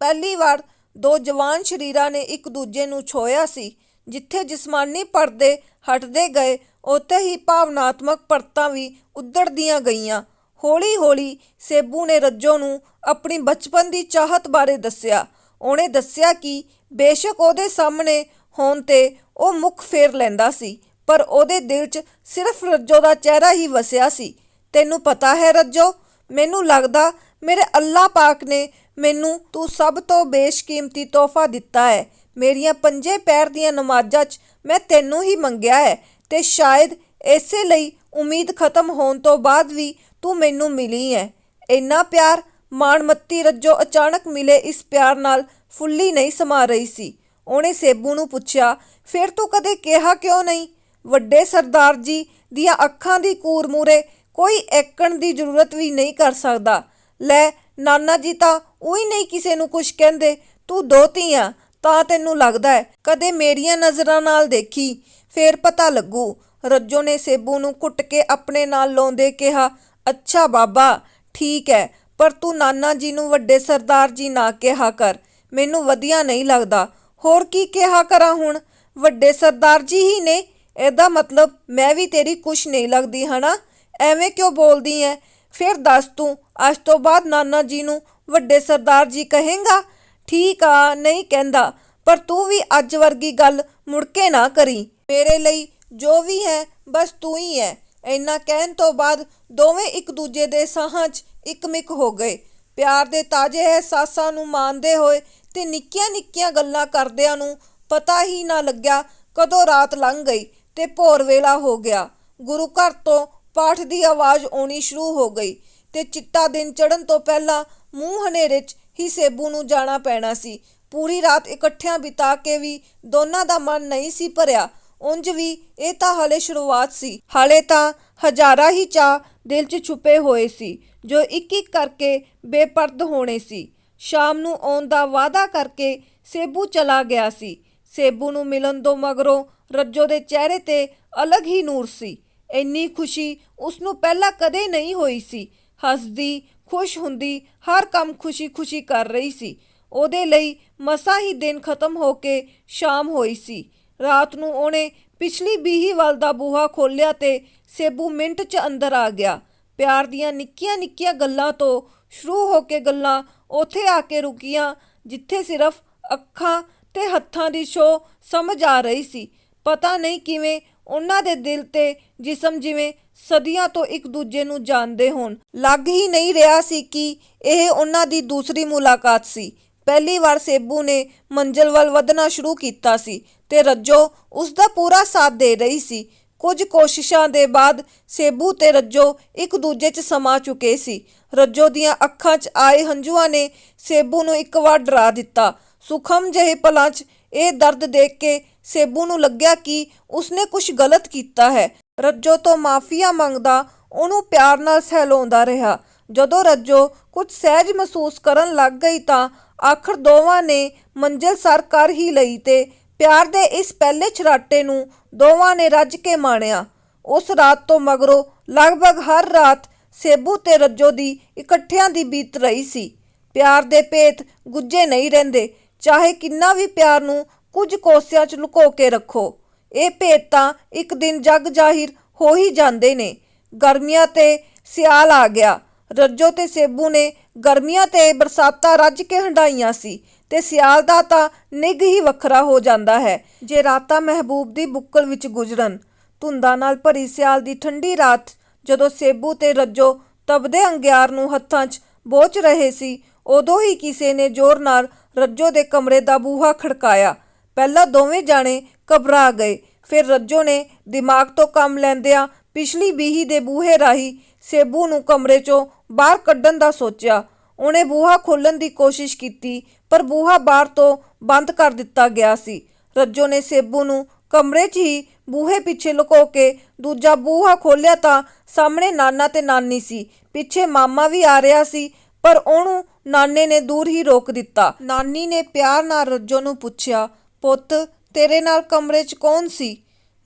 ਪਹਿਲੀ ਵਾਰ ਦੋ ਜਵਾਨ ਸਰੀਰਾਂ ਨੇ ਇੱਕ ਦੂਜੇ ਨੂੰ ਛੋਹਿਆ ਸੀ। ਜਿੱਥੇ ਜਿਸਮਾਨੀ ਪਰਦੇ ਹਟਦੇ ਗਏ, ਉੱਥੇ ਹੀ ਭਾਵਨਾਤਮਕ ਪਰਤਾਂ ਵੀ ਉੱਧੜਦੀਆਂ ਗਈਆਂ। ਹੌਲੀ ਹੌਲੀ ਸੇਬੂ ਨੇ ਰੱਜੋ ਨੂੰ ਆਪਣੀ ਬਚਪਨ ਦੀ ਚਾਹਤ ਬਾਰੇ ਦੱਸਿਆ। ਉਹਨੇ ਦੱਸਿਆ ਕਿ ਬੇਸ਼ੱਕ ਉਹਦੇ ਸਾਹਮਣੇ ਹੋਣ ਤੇ ਉਹ ਮੁੱਖ ਫੇਰ ਲੈਂਦਾ ਸੀ, ਪਰ ਉਹਦੇ ਦਿਲ 'ਚ ਸਿਰਫ ਰੱਜੋ ਦਾ ਚਿਹਰਾ ਹੀ ਵਸਿਆ ਸੀ। ਤੈਨੂੰ ਪਤਾ ਹੈ ਰੱਜੋ, ਮੈਨੂੰ ਲੱਗਦਾ ਮੇਰੇ ਅੱਲਾ ਪਾਕ ਨੇ ਮੈਨੂੰ ਤੂੰ ਸਭ ਤੋਂ ਬੇਸ਼ਕੀਮਤੀ ਤੋਹਫਾ ਦਿੱਤਾ ਹੈ। ਮੇਰੀਆਂ ਪੰਜੇ ਪੈਰ ਦੀਆਂ ਨਮਾਜ਼ਾਂ 'ਚ ਮੈਂ ਤੈਨੂੰ ਹੀ ਮੰਗਿਆ ਹੈ ਤੇ ਸ਼ਾਇਦ ਇਸੇ ਲਈ ਉਮੀਦ ਖਤਮ ਹੋਣ ਤੋਂ ਬਾਅਦ ਵੀ ਤੂੰ ਮੈਨੂੰ ਮਿਲੀ ਹੈ। ਇੰਨਾ ਪਿਆਰ। ਮਾਣਮੱਤੀ ਰੱਜੋ ਅਚਾਨਕ ਮਿਲੇ ਇਸ ਪਿਆਰ ਨਾਲ ਫੁੱਲੀ ਨਹੀਂ ਸਮਾ ਰਹੀ ਸੀ। ਉਹਨੇ ਸੇਬੂ ਨੂੰ ਪੁੱਛਿਆ, ਫਿਰ ਤੂੰ ਕਦੇ ਕਿਹਾ ਕਿਉਂ ਨਹੀਂ? ਵੱਡੇ ਸਰਦਾਰ ਜੀ ਦੀਆਂ ਅੱਖਾਂ ਦੀ ਕੂਰ ਮੂਹਰੇ ਕੋਈ ਐਕਣ ਦੀ ਜ਼ਰੂਰਤ ਵੀ ਨਹੀਂ ਕਰ ਸਕਦਾ। ਲੈ, ਨਾਨਾ ਜੀ ਤਾਂ ਉਹੀ ਨਹੀਂ ਕਿਸੇ ਨੂੰ ਕੁਝ ਕਹਿੰਦੇ। ਤੂੰ ਦੋਹਤੀ ਆ ਤਾਂ ਤੈਨੂੰ ਲੱਗਦਾ ਹੈ। ਕਦੇ ਮੇਰੀਆਂ ਨਜ਼ਰਾਂ ਨਾਲ ਦੇਖੀ, ਫੇਰ ਪਤਾ ਲੱਗੂ। ਰੱਜੋ ਨੇ ਸੇਬੂ ਨੂੰ ਘੁੱਟ ਕੇ ਆਪਣੇ ਨਾਲ ਲਾਉਂਦੇ ਕਿਹਾ, ਅੱਛਾ ਬਾਬਾ, ਠੀਕ ਹੈ, ਪਰ ਤੂੰ ਨਾਨਾ ਜੀ ਨੂੰ ਵੱਡੇ ਸਰਦਾਰ ਜੀ ਨਾ ਕਿਹਾ ਕਰ, ਮੈਨੂੰ ਵਧੀਆ ਨਹੀਂ ਲੱਗਦਾ। ਹੋਰ ਕੀ ਕਿਹਾ ਕਰਾਂ ਹੁਣ? ਵੱਡੇ ਸਰਦਾਰ ਜੀ ਹੀ ਨੇ। ਇਹਦਾ ਮਤਲਬ ਮੈਂ ਵੀ ਤੇਰੀ ਕੁਛ ਨਹੀਂ ਲੱਗਦੀ ਹਨਾ? ਐਵੇਂ ਕਿਉਂ ਬੋਲਦੀ ਐ? ਫਿਰ ਦੱਸ, ਤੂੰ ਅੱਜ ਤੋਂ ਬਾਅਦ ਨਾਨਾ ਜੀ ਨੂੰ ਵੱਡੇ ਸਰਦਾਰ ਜੀ ਕਹੇਂਗਾ? ਠੀਕ ਆ, ਨਹੀਂ ਕਹਿੰਦਾ, ਪਰ ਤੂੰ ਵੀ ਅੱਜ ਵਰਗੀ ਗੱਲ ਮੁੜ ਕੇ ਨਾ ਕਰੀ। ਮੇਰੇ ਲਈ ਜੋ ਵੀ ਹੈ ਬਸ ਤੂੰ ਹੀ ਹੈ। ਇੰਨਾ ਕਹਿਣ ਤੋਂ ਬਾਅਦ ਦੋਵੇਂ ਇੱਕ ਦੂਜੇ ਦੇ ਸਾਹਾਂ 'ਚ ਇੱਕਮਿਕ ਹੋ ਗਏ। ਪਿਆਰ ਦੇ ਤਾਜ਼ੇ ਅਹਿਸਾਸਾਂ ਨੂੰ ਮਾਣਦੇ ਹੋਏ ਤੇ ਨਿੱਕੀਆਂ ਨਿੱਕੀਆਂ ਗੱਲਾਂ ਕਰਦਿਆਂ ਨੂੰ ਪਤਾ ਹੀ ਨਾ ਲੱਗਿਆ ਕਦੋਂ ਰਾਤ ਲੰਘ ਗਈ ਤੇ ਭੋਰ ਵੇਲਾ ਹੋ ਗਿਆ। ਗੁਰੂ ਘਰ ਤੋਂ ਪਾਠ ਦੀ ਆਵਾਜ਼ ਆਉਣੀ ਸ਼ੁਰੂ ਹੋ ਗਈ ਤੇ ਚਿੱਟਾ ਦਿਨ ਚੜ੍ਹਨ ਤੋਂ ਪਹਿਲਾਂ ਮੂੰਹ ਹਨੇਰੇ 'ਚ ਹੀ ਸੇਬੂ ਨੂੰ ਜਾਣਾ ਪੈਣਾ ਸੀ। ਪੂਰੀ ਰਾਤ ਇਕੱਠਿਆਂ ਬਿਤਾ ਕੇ ਵੀ ਦੋਨਾਂ ਦਾ ਮਨ ਨਹੀਂ ਸੀ ਭਰਿਆ। ਉਂਝ ਵੀ ਇਹ ਤਾਂ ਹਾਲੇ ਸ਼ੁਰੂਆਤ ਸੀ। ਹਾਲੇ ਤਾਂ ਹਜ਼ਾਰਾਂ ਹੀ ਚਾਅ ਦਿਲ 'ਚ ਛੁਪੇ ਹੋਏ ਸੀ ਜੋ ਇੱਕ ਇੱਕ ਕਰਕੇ ਬੇਪਰਦ ਹੋਣੇ ਸੀ। ਸ਼ਾਮ ਨੂੰ ਆਉਣ ਦਾ ਵਾਅਦਾ ਕਰਕੇ ਸੇਬੂ ਚਲਾ ਗਿਆ ਸੀ। ਸੇਬੂ ਨੂੰ ਮਿਲਣ ਤੋਂ ਮਗਰੋਂ ਰੱਜੋ ਦੇ ਚਿਹਰੇ ਤੇ ਅਲੱਗ ਹੀ ਨੂਰ ਸੀ। ਇੰਨੀ ਖੁਸ਼ੀ ਉਸਨੂੰ ਪਹਿਲਾਂ ਕਦੇ ਨਹੀਂ ਹੋਈ ਸੀ। ਹੱਸਦੀ, ਖੁਸ਼ ਹੁੰਦੀ, ਹਰ ਕੰਮ ਖੁਸ਼ੀ-ਖੁਸ਼ੀ ਕਰ ਰਹੀ ਸੀ। ਉਹਦੇ ਲਈ ਮਸਾਂ ਹੀ ਦਿਨ ਖਤਮ ਹੋ ਕੇ ਸ਼ਾਮ ਹੋਈ ਸੀ। ਰਾਤ ਨੂੰ ਉਹਨੇ ਪਿਛਲੀ ਬੀਹੀਵਾਲ ਦਾ ਬੂਹਾ ਖੋਲ੍ਹਿਆ ਤੇ ਸੇਬੂ ਮਿੰਟ 'ਚ ਅੰਦਰ ਆ ਗਿਆ। ਪਿਆਰ ਦੀਆਂ ਨਿੱਕੀਆਂ-ਨਿੱਕੀਆਂ ਗੱਲਾਂ ਤੋਂ ਸ਼ੁਰੂ ਹੋ ਕੇ ਗੱਲਾਂ ਉੱਥੇ ਆ ਕੇ ਰੁਕੀਆਂ ਜਿੱਥੇ ਸਿਰਫ ਅੱਖਾਂ ਤੇ ਹੱਥਾਂ ਦੀ ਛੋਹ ਸਮਝ ਆ ਰਹੀ ਸੀ। ਪਤਾ ਨਹੀਂ ਕਿਵੇਂ ਉਹਨਾਂ ਦੇ ਦਿਲ ਤੇ ਜਿਸਮ ਜਿਵੇਂ ਸਦੀਆਂ ਤੋਂ ਇੱਕ ਦੂਜੇ ਨੂੰ ਜਾਣਦੇ ਹੋਣ। ਲੱਗ ਹੀ ਨਹੀਂ ਰਿਹਾ ਸੀ ਕਿ ਇਹ ਉਹਨਾਂ ਦੀ ਦੂਸਰੀ ਮੁਲਾਕਾਤ ਸੀ। ਪਹਿਲੀ ਵਾਰ ਸੇਬੂ ਨੇ ਮੰਜ਼ਿਲ ਵੱਲ ਵਧਣਾ ਸ਼ੁਰੂ ਕੀਤਾ ਸੀ ਤੇ ਰੱਜੋ ਉਸ ਦਾ ਪੂਰਾ ਸਾਥ ਦੇ ਰਹੀ ਸੀ। ਕੁਝ ਕੋਸ਼ਿਸ਼ਾਂ ਦੇ ਬਾਅਦ ਸੇਬੂ ਤੇ ਰੱਜੋ ਇੱਕ ਦੂਜੇ 'ਚ ਸਮਾ ਚੁੱਕੇ ਸੀ। ਰੱਜੋ ਦੀਆਂ ਅੱਖਾਂ 'ਚ ਆਏ ਹੰਝੂਆਂ ਨੇ ਸੇਬੂ ਨੂੰ ਇੱਕ ਵਾਰ ਡਰਾ ਦਿੱਤਾ। ਸੂਖਮ ਜਿਹੇ ਪਲਾਂ 'ਚ ਇਹ ਦਰਦ ਦੇਖ ਕੇ ਸੇਬੂ ਨੂੰ ਲੱਗਿਆ ਕਿ ਉਸਨੇ ਕੁਝ ਗਲਤ ਕੀਤਾ ਹੈ। ਰੱਜੋ ਤੋਂ ਮਾਫੀਆ ਮੰਗਦਾ ਉਹਨੂੰ ਪਿਆਰ ਨਾਲ ਸਹਿਲਾਉਂਦਾ ਰਿਹਾ। ਜਦੋਂ ਰੱਜੋ ਕੁਝ ਸਹਿਜ ਮਹਿਸੂਸ ਕਰਨ ਲੱਗ ਗਈ ਤਾਂ ਆਖਰ ਦੋਵਾਂ ਨੇ ਮੰਜ਼ਿਲ ਸਰ ਕਰ ਹੀ ਲਈ ਤੇ ਪਿਆਰ ਦੇ ਇਸ ਪਹਿਲੇ ਛਰਾਟੇ ਨੂੰ ਦੋਵਾਂ ਨੇ ਰੱਜ ਕੇ ਮਾਣਿਆ। ਉਸ ਰਾਤ ਤੋਂ ਮਗਰੋਂ ਲਗਭਗ ਹਰ ਰਾਤ ਸੇਬੂ ਤੇ ਰੱਜੋ ਦੀ ਇਕੱਠਿਆਂ ਦੀ ਬੀਤ ਰਹੀ ਸੀ। ਪਿਆਰ ਦੇ ਭੇਤ ਗੁੱਝੇ ਨਹੀਂ ਰਹਿੰਦੇ, ਚਾਹੇ ਕਿੰਨਾ ਵੀ ਪਿਆਰ ਨੂੰ ਕੁਝ ਕੋਸਿਆਂ 'ਚ ਲੁਕੋ ਕੇ ਰੱਖੋ। ਇਹ ਭੇਤ ਤਾਂ ਇੱਕ ਦਿਨ ਜਗ ਜ਼ਾਹਿਰ ਹੋ ਹੀ ਜਾਂਦੇ ਨੇ। ਗਰਮੀਆਂ ਤੇ ਸਿਆਲ ਆ ਗਿਆ। ਰੱਜੋ ਤੇ ਸੇਬੂ ਨੇ ਗਰਮੀਆਂ ਤੇ ਬਰਸਾਤਾਂ ਰੱਜ ਕੇ ਹੰਢਾਈਆਂ ਸੀ ਤੇ ਸਿਆਲ ਦਾ ਤਾਂ ਨਿੱਘ ਹੀ ਵੱਖਰਾ ਹੋ ਜਾਂਦਾ ਹੈ ਜੇ ਰਾਤਾਂ ਮਹਿਬੂਬ ਦੀ ਬੁੱਕਲ ਵਿੱਚ ਗੁਜ਼ਰਨ। ਧੁੰਦਾਂ ਨਾਲ ਭਰੀ ਸਿਆਲ ਦੀ ਠੰਡੀ ਰਾਤ ਜਦੋਂ ਸੇਬੂ ਤੇ ਰੱਜੋ ਤਪਦੇ ਅੰਗਿਆਰ ਨੂੰ ਹੱਥਾਂ 'ਚ ਬੋਚ ਰਹੇ ਸੀ, ਉਦੋਂ ਹੀ ਕਿਸੇ ਨੇ ਜ਼ੋਰ ਨਾਲ ਰੱਜੋ ਦੇ ਕਮਰੇ ਦਾ ਬੂਹਾ ਖੜਕਾਇਆ। ਪਹਿਲਾਂ ਦੋਵੇਂ ਜਾਣੇ ਘਬਰਾ ਗਏ, ਫਿਰ ਰੱਜੋ ਨੇ ਦਿਮਾਗ ਤੋਂ ਕੰਮ ਲੈਂਦਿਆਂ ਪਿਛਲੀ ਬੀਹੀ ਦੇ ਬੂਹੇ ਰਾਹੀਂ ਸੇਬੂ ਨੂੰ ਕਮਰੇ 'ਚੋਂ ਬਾਹਰ ਕੱਢਣ ਦਾ ਸੋਚਿਆ। ਉਹਨੇ ਬੂਹਾ ਖੋਲ੍ਹਣ ਦੀ ਕੋਸ਼ਿਸ਼ ਕੀਤੀ ਪਰ ਬੂਹਾ ਬਾਹਰ ਤੋਂ ਬੰਦ ਕਰ ਦਿੱਤਾ ਗਿਆ ਸੀ। ਰੱਜੋ ਨੇ ਸੇਬੂ ਨੂੰ ਕਮਰੇ 'ਚ ਹੀ ਬੂਹੇ ਪਿੱਛੇ ਲੁਕੋ ਕੇ ਦੂਜਾ ਬੂਹਾ ਖੋਲ੍ਹਿਆ ਤਾਂ ਸਾਹਮਣੇ ਨਾਨਾ ਤੇ ਨਾਨੀ ਸੀ। ਪਿੱਛੇ ਮਾਮਾ ਵੀ ਆ ਰਿਹਾ ਸੀ ਪਰ ਉਹਨੂੰ ਨਾਨੇ ਨੇ ਦੂਰ ਹੀ ਰੋਕ ਦਿੱਤਾ। ਨਾਨੀ ਨੇ ਪਿਆਰ ਨਾਲ ਰੱਜੋ ਨੂੰ ਪੁੱਛਿਆ, ਪੁੱਤ ਤੇਰੇ ਨਾਲ ਕਮਰੇ 'ਚ ਕੌਣ ਸੀ?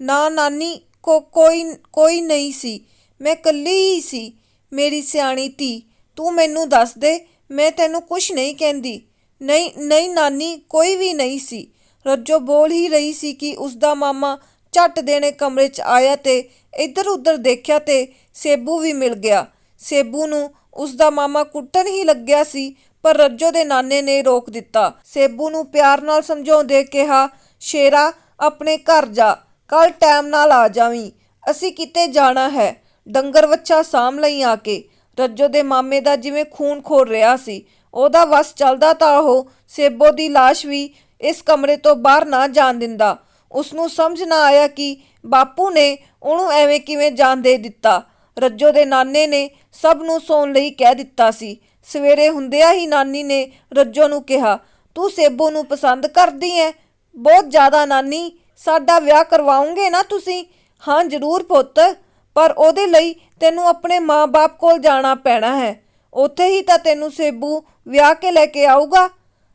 ਨਾ ਨਾਨੀ, ਕੋਈ ਨਹੀਂ ਸੀ, ਮੈਂ ਇਕੱਲੀ ਹੀ ਸੀ। ਮੇਰੀ ਸਿਆਣੀ ਧੀ, ਤੂੰ ਮੈਨੂੰ ਦੱਸ ਦੇ, ਮੈਂ ਤੈਨੂੰ ਕੁਛ ਨਹੀਂ ਕਹਿੰਦੀ। ਨਹੀਂ ਨਾਨੀ, ਕੋਈ ਵੀ ਨਹੀਂ ਸੀ। ਰੱਜੋ ਬੋਲ ਹੀ ਰਹੀ ਸੀ ਕਿ ਉਸਦਾ ਮਾਮਾ ਝੱਟ ਦੇਣੇ ਕਮਰੇ 'ਚ ਆਇਆ ਤੇ ਇੱਧਰ ਉੱਧਰ ਦੇਖਿਆ ਤੇ ਸੇਬੂ ਵੀ ਮਿਲ ਗਿਆ। ਸੇਬੂ ਨੂੰ ਉਸਦਾ ਮਾਮਾ ਕੁੱਟਣ ਹੀ ਲੱਗਿਆ ਸੀ ਪਰ ਰੱਜੋ ਦੇ ਨਾਨੇ ਨੇ ਰੋਕ ਦਿੱਤਾ। ਸੇਬੂ ਨੂੰ ਪਿਆਰ ਨਾਲ ਸਮਝਾਉਂਦੇ ਕਿਹਾ, ਸ਼ੇਰਾ ਆਪਣੇ ਘਰ ਜਾ, ਕੱਲ ਟਾਈਮ ਨਾਲ ਆ ਜਾਵੀਂ, ਅਸੀਂ ਕਿਤੇ ਜਾਣਾ ਹੈ, ਡੰਗਰ ਵੱਛਾ ਸਾਂਭ ਲਈ ਆ ਕੇ। ਰੱਜੋ ਦੇ ਮਾਮੇ ਦਾ ਜਿਵੇਂ ਖੂਨ ਖੋਰ ਰਿਹਾ ਸੀ। ਉਹਦਾ ਵਸ ਚੱਲਦਾ ਤਾਂ ਉਹ ਸੇਬੋ ਦੀ ਲਾਸ਼ ਵੀ ਇਸ ਕਮਰੇ ਤੋਂ ਬਾਹਰ ਨਾ ਜਾਣ ਦਿੰਦਾ। ਉਸਨੂੰ ਸਮਝ ਨਾ ਆਇਆ ਕਿ ਬਾਪੂ ਨੇ ਉਹਨੂੰ ਐਵੇਂ ਕਿਵੇਂ ਜਾਣ ਦੇ ਦਿੱਤਾ। ਰੱਜੋ ਦੇ ਨਾਨੇ ਨੇ ਸਭ ਨੂੰ ਸੌਣ ਲਈ ਕਹਿ ਦਿੱਤਾ ਸੀ। ਸਵੇਰੇ ਹੁੰਦਿਆਂ ਹੀ ਨਾਨੀ ਨੇ ਰੱਜੋ ਨੂੰ ਕਿਹਾ, ਤੂੰ ਸੇਬੋ ਨੂੰ ਪਸੰਦ ਕਰਦੀ ਐ? ਬਹੁਤ ਜ਼ਿਆਦਾ ਨਾਨੀ। ਸਾਡਾ ਵਿਆਹ ਕਰਵਾਉਂਗੇ ਨਾ ਤੁਸੀਂ? ਹਾਂ ਜ਼ਰੂਰ ਪੁੱਤ, ਪਰ ਉਹਦੇ ਲਈ ਤੈਨੂੰ ਆਪਣੇ ਮਾਂ-ਬਾਪ ਕੋਲ ਜਾਣਾ ਪੈਣਾ ਹੈ। ਉੱਥੇ ਹੀ ਤਾਂ ਤੈਨੂੰ ਸੇਬੂ ਵਿਆਹ ਕੇ ਲੈ ਕੇ ਆਊਗਾ।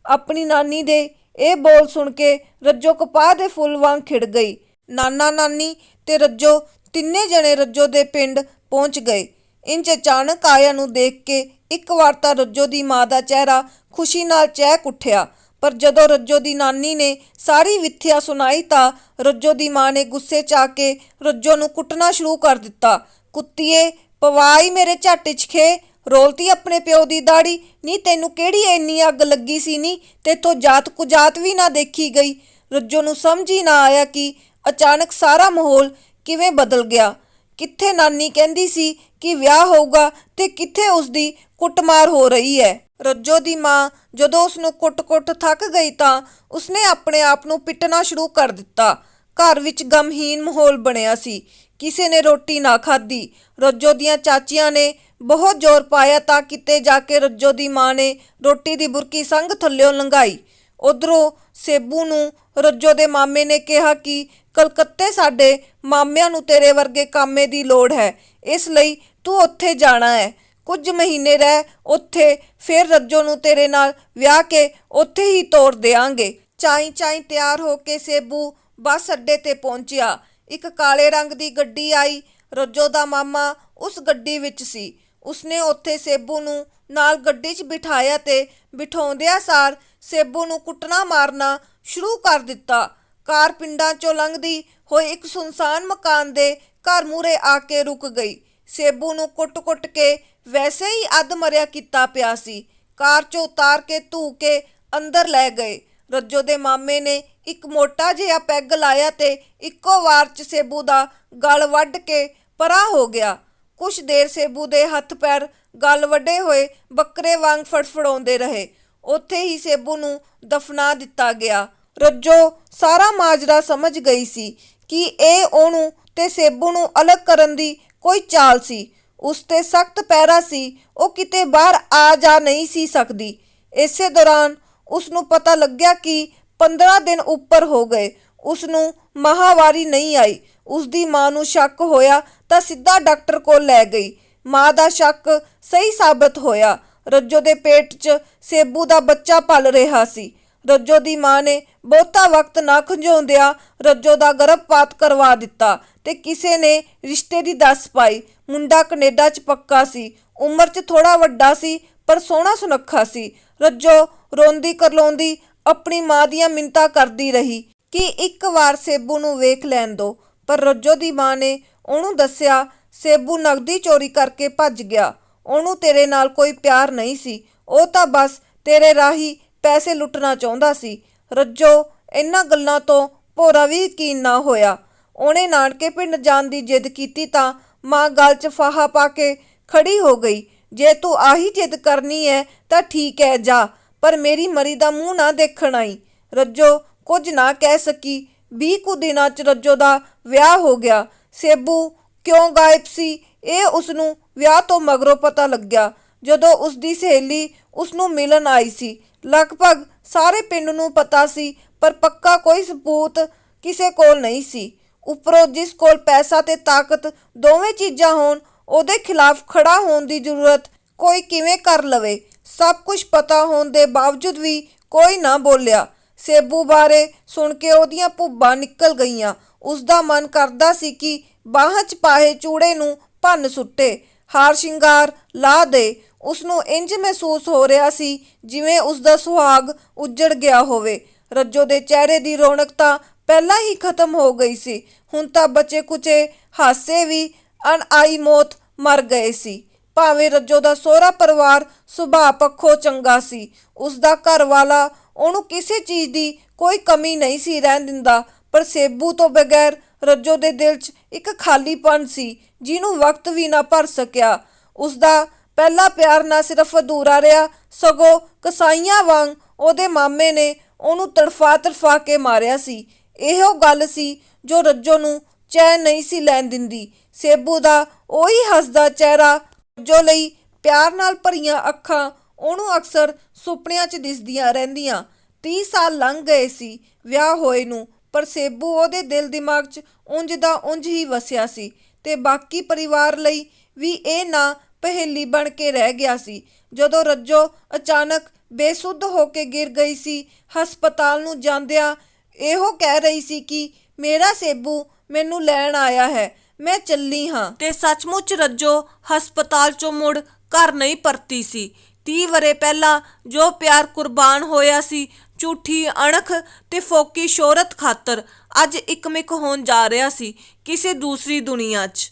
ਆਪਣੀ ਨਾਨੀ ਦੇ ਇਹ ਬੋਲ ਸੁਣ ਕੇ ਰੱਜੋ ਕਪਾਹ ਦੇ ਫੁੱਲ ਵਾਂਗ ਖਿੜ ਗਈ। ਨਾਨਾ ਨਾਨੀ ਤੇ ਰੱਜੋ ਤਿੰਨੇ ਜਣੇ ਰੱਜੋ ਦੇ ਪਿੰਡ ਪਹੁੰਚ ਗਏ। ਇੰਜ ਅਚਾਨਕ ਆਇਆ ਨੂੰ ਦੇਖ ਕੇ ਇੱਕ ਵਾਰ ਤਾਂ ਰੱਜੋ ਦੀ ਮਾਂ ਦਾ ਚਿਹਰਾ ਖੁਸ਼ੀ ਨਾਲ ਚਹਿਕ ਉੱਠਿਆ, ਪਰ ਜਦੋਂ ਰੱਜੋ ਦੀ ਨਾਨੀ ਨੇ ਸਾਰੀ ਵਿਥਿਆ ਸੁਣਾਈ ਤਾਂ ਰੱਜੋ ਦੀ ਮਾਂ ਨੇ ਗੁੱਸੇ 'ਚ ਆ ਕੇ ਰੱਜੋ ਨੂੰ ਕੁੱਟਣਾ ਸ਼ੁਰੂ ਕਰ ਦਿੱਤਾ। ਕੁੱਤੀਏ, ਪਵਾਈ ਮੇਰੇ ਝੱਟ 'ਚ ਖੇ, ਰੋਲਤੀ ਆਪਣੇ ਪਿਓ ਦੀ ਦਾੜੀ। ਨੀ ਤੈਨੂੰ ਕਿਹੜੀ ਇੰਨੀ ਅੱਗ ਲੱਗੀ ਸੀ? ਨੀ ਤੇਥੋਂ ਜਾਤ ਕੁਜਾਤ ਵੀ ਨਾ ਦੇਖੀ ਗਈ। ਰੱਜੋ ਨੂੰ ਸਮਝ ਹੀ ਨਾ ਆਇਆ ਕਿ ਅਚਾਨਕ ਸਾਰਾ ਮਾਹੌਲ ਕਿਵੇਂ ਬਦਲ ਗਿਆ। ਕਿੱਥੇ ਨਾਨੀ ਕਹਿੰਦੀ ਸੀ ਕਿ ਵਿਆਹ ਹੋਊਗਾ ਤੇ ਕਿੱਥੇ ਉਸਦੀ ਕੁੱਟਮਾਰ ਹੋ ਰਹੀ ਹੈ। ਰੱਜੋ ਦੀ ਮਾਂ ਜਦੋਂ ਉਸਨੂੰ ਕੁੱਟ-ਕੁੱਟ ਥੱਕ ਗਈ ਤਾਂ ਉਸਨੇ ਆਪਣੇ ਆਪ ਨੂੰ ਪਿੱਟਣਾ ਸ਼ੁਰੂ ਕਰ ਦਿੱਤਾ। ਘਰ ਵਿੱਚ ਗਮਹੀਨ ਮਾਹੌਲ ਬਣਿਆ ਸੀ। ਕਿਸੇ ਨੇ ਰੋਟੀ ਨਾ ਖਾਧੀ। ਰੱਜੋ ਦੀਆਂ ਚਾਚੀਆਂ ਨੇ ਬਹੁਤ ਜ਼ੋਰ ਪਾਇਆ ਤਾਂ ਕਿਤੇ ਜਾ ਕੇ ਰੱਜੋ ਦੀ ਮਾਂ ਨੇ ਰੋਟੀ ਦੀ ਬੁਰਕੀ ਸੰਗ ਥੱਲਿਓਂ ਲੰਘਾਈ। ਉੱਧਰੋਂ ਸੇਬੂ ਨੂੰ ਰੱਜੋ ਦੇ ਮਾਮੇ ਨੇ ਕਿਹਾ ਕਿ ਕਲਕੱਤੇ ਸਾਡੇ ਮਾਮਿਆਂ ਨੂੰ ਤੇਰੇ ਵਰਗੇ ਕਾਮੇ ਦੀ ਲੋੜ ਹੈ, ਇਸ ਲਈ ਤੂੰ ਉੱਥੇ ਜਾਣਾ ਹੈ। ਕੁਝ ਮਹੀਨੇ ਰਹਿ ਉੱਥੇ, ਫਿਰ ਰੱਜੋ ਨੂੰ ਤੇਰੇ ਨਾਲ ਵਿਆਹ ਕੇ ਉੱਥੇ ਹੀ ਤੋਰ ਦਿਆਂਗੇ। ਚਾਈਂ ਤਿਆਰ ਹੋ ਕੇ ਸੇਬੂ ਬੱਸ ਅੱਡੇ ਤੇ ਪਹੁੰਚਿਆ। ਇੱਕ ਕਾਲੇ ਰੰਗ ਦੀ ਗੱਡੀ ਆਈ। ਰੱਜੋ ਦਾ ਮਾਮਾ ਉਸ ਗੱਡੀ ਵਿੱਚ ਸੀ। ਉਸਨੇ ਉੱਥੇ ਸੇਬੂ ਨੂੰ ਨਾਲ ਗੱਡੀ 'ਚ ਬਿਠਾਇਆ ਤੇ ਬਿਠਾਉਂਦਿਆਂ ਸਾਰ ਸੇਬੂ ਨੂੰ ਕੁੱਟਣਾ ਮਾਰਨਾ ਸ਼ੁਰੂ ਕਰ ਦਿੱਤਾ। ਕਾਰ ਪਿੰਡਾਂ 'ਚੋਂ ਲੰਘਦੀ ਹੋਈ ਇੱਕ ਸੁਨਸਾਨ ਮਕਾਨ ਦੇ ਘਰ ਮੂਹਰੇ ਆ ਕੇ ਰੁਕ ਗਈ। ਸੇਬੂ ਨੂੰ ਕੁੱਟ-ਕੁੱਟ ਕੇ ਵੈਸੇ ਹੀ ਅੱਧ ਮਰਿਆ ਕੀਤਾ ਪਿਆ ਸੀ। ਕਾਰ 'ਚੋਂ ਉਤਾਰ ਕੇ ਧੂ ਕੇ ਅੰਦਰ ਲੈ ਗਏ। ਰੱਜੋ ਦੇ ਮਾਮੇ ਨੇ ਇੱਕ ਮੋਟਾ ਜਿਹਾ ਪੈਗ ਲਾਇਆ ਤੇ ਇੱਕੋ ਵਾਰ 'ਚ ਸੇਬੂ ਦਾ ਗਲ ਵੱਢ ਕੇ ਪਰਾਂ ਹੋ ਗਿਆ। ਕੁਛ ਦੇਰ ਸੇਬੂ ਦੇ ਹੱਥ ਪੈਰ ਗਲ ਵੱਡੇ ਹੋਏ ਬੱਕਰੇ ਵਾਂਗ ਫੜਫੜਾਉਂਦੇ ਰਹੇ। ਉੱਥੇ ਹੀ ਸੇਬੂ ਨੂੰ ਦਫਨਾ ਦਿੱਤਾ ਗਿਆ। ਰੱਜੋ ਸਾਰਾ ਮਾਜਰਾ ਸਮਝ ਗਈ ਸੀ ਕਿ ਇਹ ਉਹਨੂੰ ਤੇ ਸੇਬੂ ਨੂੰ ਅਲੱਗ ਕਰਨ ਦੀ ਕੋਈ ਚਾਲ ਸੀ। ਉਸ ਤੇ ਸਖਤ ਪਹਿਰਾ ਸੀ, ਉਹ ਕਿਤੇ ਬਾਹਰ ਆ ਜਾ ਨਹੀਂ ਸੀ ਸਕਦੀ। ਇਸੇ ਦੌਰਾਨ ਉਸ ਨੂੰ ਪਤਾ ਲੱਗਿਆ ਕਿ 15 ਦਿਨ ਉੱਪਰ ਹੋ ਗਏ, ਉਸ ਨੂੰ ਮਾਹਵਾਰੀ ਨਹੀਂ ਆਈ। ਉਸ ਦੀ ਮਾਂ ਨੂੰ ਸ਼ੱਕ ਹੋਇਆ ਤਾਂ ਸਿੱਧਾ ਡਾਕਟਰ ਕੋਲ ਲੈ ਗਈ। ਮਾਂ ਦਾ ਸ਼ੱਕ ਸਹੀ ਸਾਬਤ ਹੋਇਆ। ਰੱਜੋ ਦੇ ਪੇਟ 'ਚ ਸੇਬੂ ਦਾ ਬੱਚਾ ਪਲ ਰਿਹਾ ਸੀ। ਰੱਜੋ ਦੀ ਮਾਂ ਨੇ ਬਹੁਤਾ ਵਕਤ ਨਾ ਖੰਝਾਉਂਦਿਆਂ ਰੱਜੋ ਦਾ ਗਰਭਪਾਤ ਕਰਵਾ ਦਿੱਤਾ ਤੇ ਕਿਸੇ ਨੇ ਰਿਸ਼ਤੇ ਦੀ ਦੱਸ ਪਾਈ। ਮੁੰਡਾ ਕੈਨੇਡਾ 'ਚ ਪੱਕਾ ਸੀ, ਉਮਰ 'ਚ ਥੋੜਾ ਵੱਡਾ ਸੀ ਪਰ ਸੋਹਣਾ ਸੁਨੱਖਾ ਸੀ। ਰੱਜੋ ਰੋਂਦੀ ਕਰਲਾਉਂਦੀ ਆਪਣੀ ਮਾਂ ਦੀਆਂ ਮਿੰਨਤਾਂ ਕਰਦੀ ਰਹੀ ਕਿ ਇੱਕ ਵਾਰ ਸੇਬੂ ਨੂੰ ਵੇਖ ਲੈਣ ਦੋ, ਪਰ ਰੱਜੋ ਦੀ ਮਾਂ ਨੇ ਉਹਨੂੰ ਦੱਸਿਆ ਸੇਬੂ ਨਗਦੀ ਚੋਰੀ ਕਰਕੇ ਭੱਜ ਗਿਆ। ਉਹਨੂੰ ਤੇਰੇ ਨਾਲ ਕੋਈ ਪਿਆਰ ਨਹੀਂ ਸੀ, ਉਹ ਤਾਂ ਬਸ ਤੇਰੇ ਰਾਹੀਂ ਪੈਸੇ ਲੁੱਟਣਾ ਚਾਹੁੰਦਾ ਸੀ। ਰੱਜੋ ਇਹਨਾਂ ਗੱਲਾਂ ਤੋਂ ਭੋਰਾ ਵੀ ਯਕੀਨ ਨਾ ਹੋਇਆ। ਉਹਨੇ ਨਾਨਕੇ ਪਿੰਡ ਜਾਣ ਦੀ ਜਿੱਦ ਕੀਤੀ ਤਾਂ ਮਾਂ ਗਲ 'ਚ ਫਾਹਾ ਪਾ ਕੇ ਖੜੀ ਹੋ ਗਈ। ਜੇ ਤੂੰ ਆਹੀ ਜਿੱਦ ਕਰਨੀ ਹੈ ਤਾਂ ਠੀਕ ਹੈ, ਜਾ, ਪਰ ਮੇਰੀ ਮਰੀ ਦਾ ਮੂੰਹ ਨਾ ਦੇਖਣ ਆਈ। ਰੱਜੋ ਕੁਝ ਨਾ ਕਹਿ ਸਕੀ। 20 ਕੁ ਦਿਨਾਂ 'ਚ ਰੱਜੋ ਦਾ ਵਿਆਹ ਹੋ ਗਿਆ। ਸੇਬੂ ਕਿਉਂ ਗਾਇਬ ਸੀ ਇਹ ਉਸ ਨੂੰ ਵਿਆਹ ਤੋਂ ਮਗਰੋਂ ਪਤਾ ਲੱਗਿਆ, ਜਦੋਂ ਉਸ ਦੀ ਸਹੇਲੀ ਉਸ ਨੂੰ ਮਿਲਣ ਆਈ ਸੀ। ਲਗਭਗ ਸਾਰੇ ਪਿੰਡ ਨੂੰ ਪਤਾ ਸੀ, ਪਰ ਪੱਕਾ ਕੋਈ ਸਬੂਤ ਕਿਸੇ ਕੋਲ ਨਹੀਂ ਸੀ। ਉੱਪਰੋਂ ਜਿਸ ਕੋਲ ਪੈਸਾ ਤੇ ਤਾਕਤ ਦੋਵੇਂ ਚੀਜ਼ਾਂ ਹੋਣ, ਉਹਦੇ ਖਿਲਾਫ ਖੜਾ ਹੋਣ ਦੀ ਜ਼ਰੂਰਤ ਕੋਈ ਕਿਵੇਂ ਕਰ ਲਵੇ। ਸਭ ਕੁਝ ਪਤਾ ਹੋਣ ਦੇ ਬਾਵਜੂਦ ਵੀ ਕੋਈ ਨਾ ਬੋਲਿਆ। ਸੇਬੂ ਬਾਰੇ ਸੁਣ ਕੇ ਉਹਦੀਆਂ ਭੁੱਬਾਂ ਨਿਕਲ ਗਈਆਂ। ਉਸ ਦਾ ਮਨ ਕਰਦਾ ਸੀ ਕਿ ਬਾਹਾਂ 'ਚ ਪਾਏ ਚੂੜੇ ਨੂੰ ਭੰਨ ਸੁੱਟੇ, ਹਾਰ ਸ਼ਿੰਗਾਰ ਲਾ ਦੇ। ਉਸ ਨੂੰ ਇੰਜ ਮਹਿਸੂਸ ਹੋ ਰਿਹਾ ਸੀ ਜਿਵੇਂ ਉਸ ਦਾ ਸੁਹਾਗ ਉੱਜੜ ਗਿਆ ਹੋਵੇ। ਰੱਜੋ ਦੇ ਚਿਹਰੇ ਦੀ ਰੌਣਕ ਤਾਂ ਪਹਿਲਾਂ ਹੀ ਖਤਮ ਹੋ ਗਈ ਸੀ। ਹੁਣ ਤਾਂ ਬਚੇ ਕੁਚੇ ਹਾਸੇ ਵੀ ਅਣਆਈ ਮੌਤ ਮਰ ਗਏ ਸੀ। ਭਾਵੇਂ ਰੱਜੋ ਦਾ ਸਹੁਰਾ ਪਰਿਵਾਰ ਸੁਭਾਅ ਪੱਖੋਂ ਚੰਗਾ ਸੀ, ਉਸ ਦਾ ਘਰ ਵਾਲਾ ਉਹਨੂੰ ਕਿਸੇ ਚੀਜ਼ ਦੀ ਕੋਈ ਕਮੀ ਨਹੀਂ ਸੀ ਰਹਿਣ ਦਿੰਦਾ, ਪਰ ਸੇਬੂ ਤੋਂ ਬਗੈਰ ਰੱਜੋ ਦੇ ਦਿਲ 'ਚ ਇੱਕ ਖਾਲੀਪਨ ਸੀ ਜਿਹਨੂੰ ਵਕਤ ਵੀ ਨਾ ਭਰ ਸਕਿਆ। ਉਸ ਦਾ ਪਹਿਲਾ ਪਿਆਰ ਨਾ ਸਿਰਫ ਅਧੂਰਾ ਰਿਹਾ, ਸਗੋਂ ਕਸਾਈਆਂ ਵਾਂਗ ਉਹਦੇ ਮਾਮੇ ਨੇ ਉਹਨੂੰ ਤੜਫਾ ਕੇ ਮਾਰਿਆ ਸੀ। ਇਹੋ ਗੱਲ ਸੀ ਜੋ ਰੱਜੋ ਨੂੰ ਚੈਨ ਨਹੀਂ ਸੀ ਲੈਣ ਦਿੰਦੀ। ਸੇਬੂ ਦਾ ਉਹੀ ਹੱਸਦਾ ਚਿਹਰਾ, ਰੱਜੋ ਲਈ ਪਿਆਰ ਨਾਲ ਭਰੀਆਂ ਅੱਖਾਂ ਉਹਨੂੰ ਅਕਸਰ ਸੁਪਨਿਆਂ 'ਚ ਦਿਸਦੀਆਂ ਰਹਿੰਦੀਆਂ। 30 ਸਾਲ ਲੰਘ ਗਏ ਸੀ ਵਿਆਹ ਹੋਏ ਨੂੰ, ਪਰ ਸੇਬੂ ਉਹਦੇ ਦਿਲ ਦਿਮਾਗ 'ਚ ਉਂਝ ਦਾ ਉਂਝ ਹੀ ਵਸਿਆ ਸੀ ਤੇ ਬਾਕੀ ਪਰਿਵਾਰ ਲਈ ਵੀ ਇਹ ਨਾ ਪਹੇਲੀ ਬਣ ਕੇ ਰਹਿ ਗਿਆ ਸੀ। ਜਦੋਂ ਰੱਜੋ ਅਚਾਨਕ ਬੇਸੁੱਧ ਹੋ ਕੇ ਗਿਰ ਗਈ ਸੀ, ਹਸਪਤਾਲ ਨੂੰ ਜਾਂਦਿਆਂ ਇਹੋ ਕਹਿ ਰਹੀ ਸੀ ਕਿ ਮੇਰਾ ਸੇਬੂ ਮੈਨੂੰ ਲੈਣ ਆਇਆ ਹੈ, ਮੈਂ ਚੱਲੀ ਹਾਂ, ਤੇ ਸੱਚਮੁੱਚ ਰੱਜੋ ਹਸਪਤਾਲ 'ਚੋਂ ਮੁੜ ਘਰ ਨਹੀਂ ਪਰਤੀ ਸੀ। 30 ਵਰ੍ਹੇ ਪਹਿਲਾਂ ਜੋ ਪਿਆਰ ਕੁਰਬਾਨ ਹੋਇਆ ਸੀ ਝੂਠੀ ਅਣਖ ਤੇ ਫੋਕੀ ਸ਼ੋਹਰਤ ਖਾਤਰ, ਅੱਜ ਇੱਕਮਿਕ ਹੋਣ ਜਾ ਰਿਹਾ ਸੀ ਕਿਸੇ ਦੂਸਰੀ ਦੁਨੀਆ 'ਚ।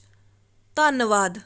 ਧੰਨਵਾਦ।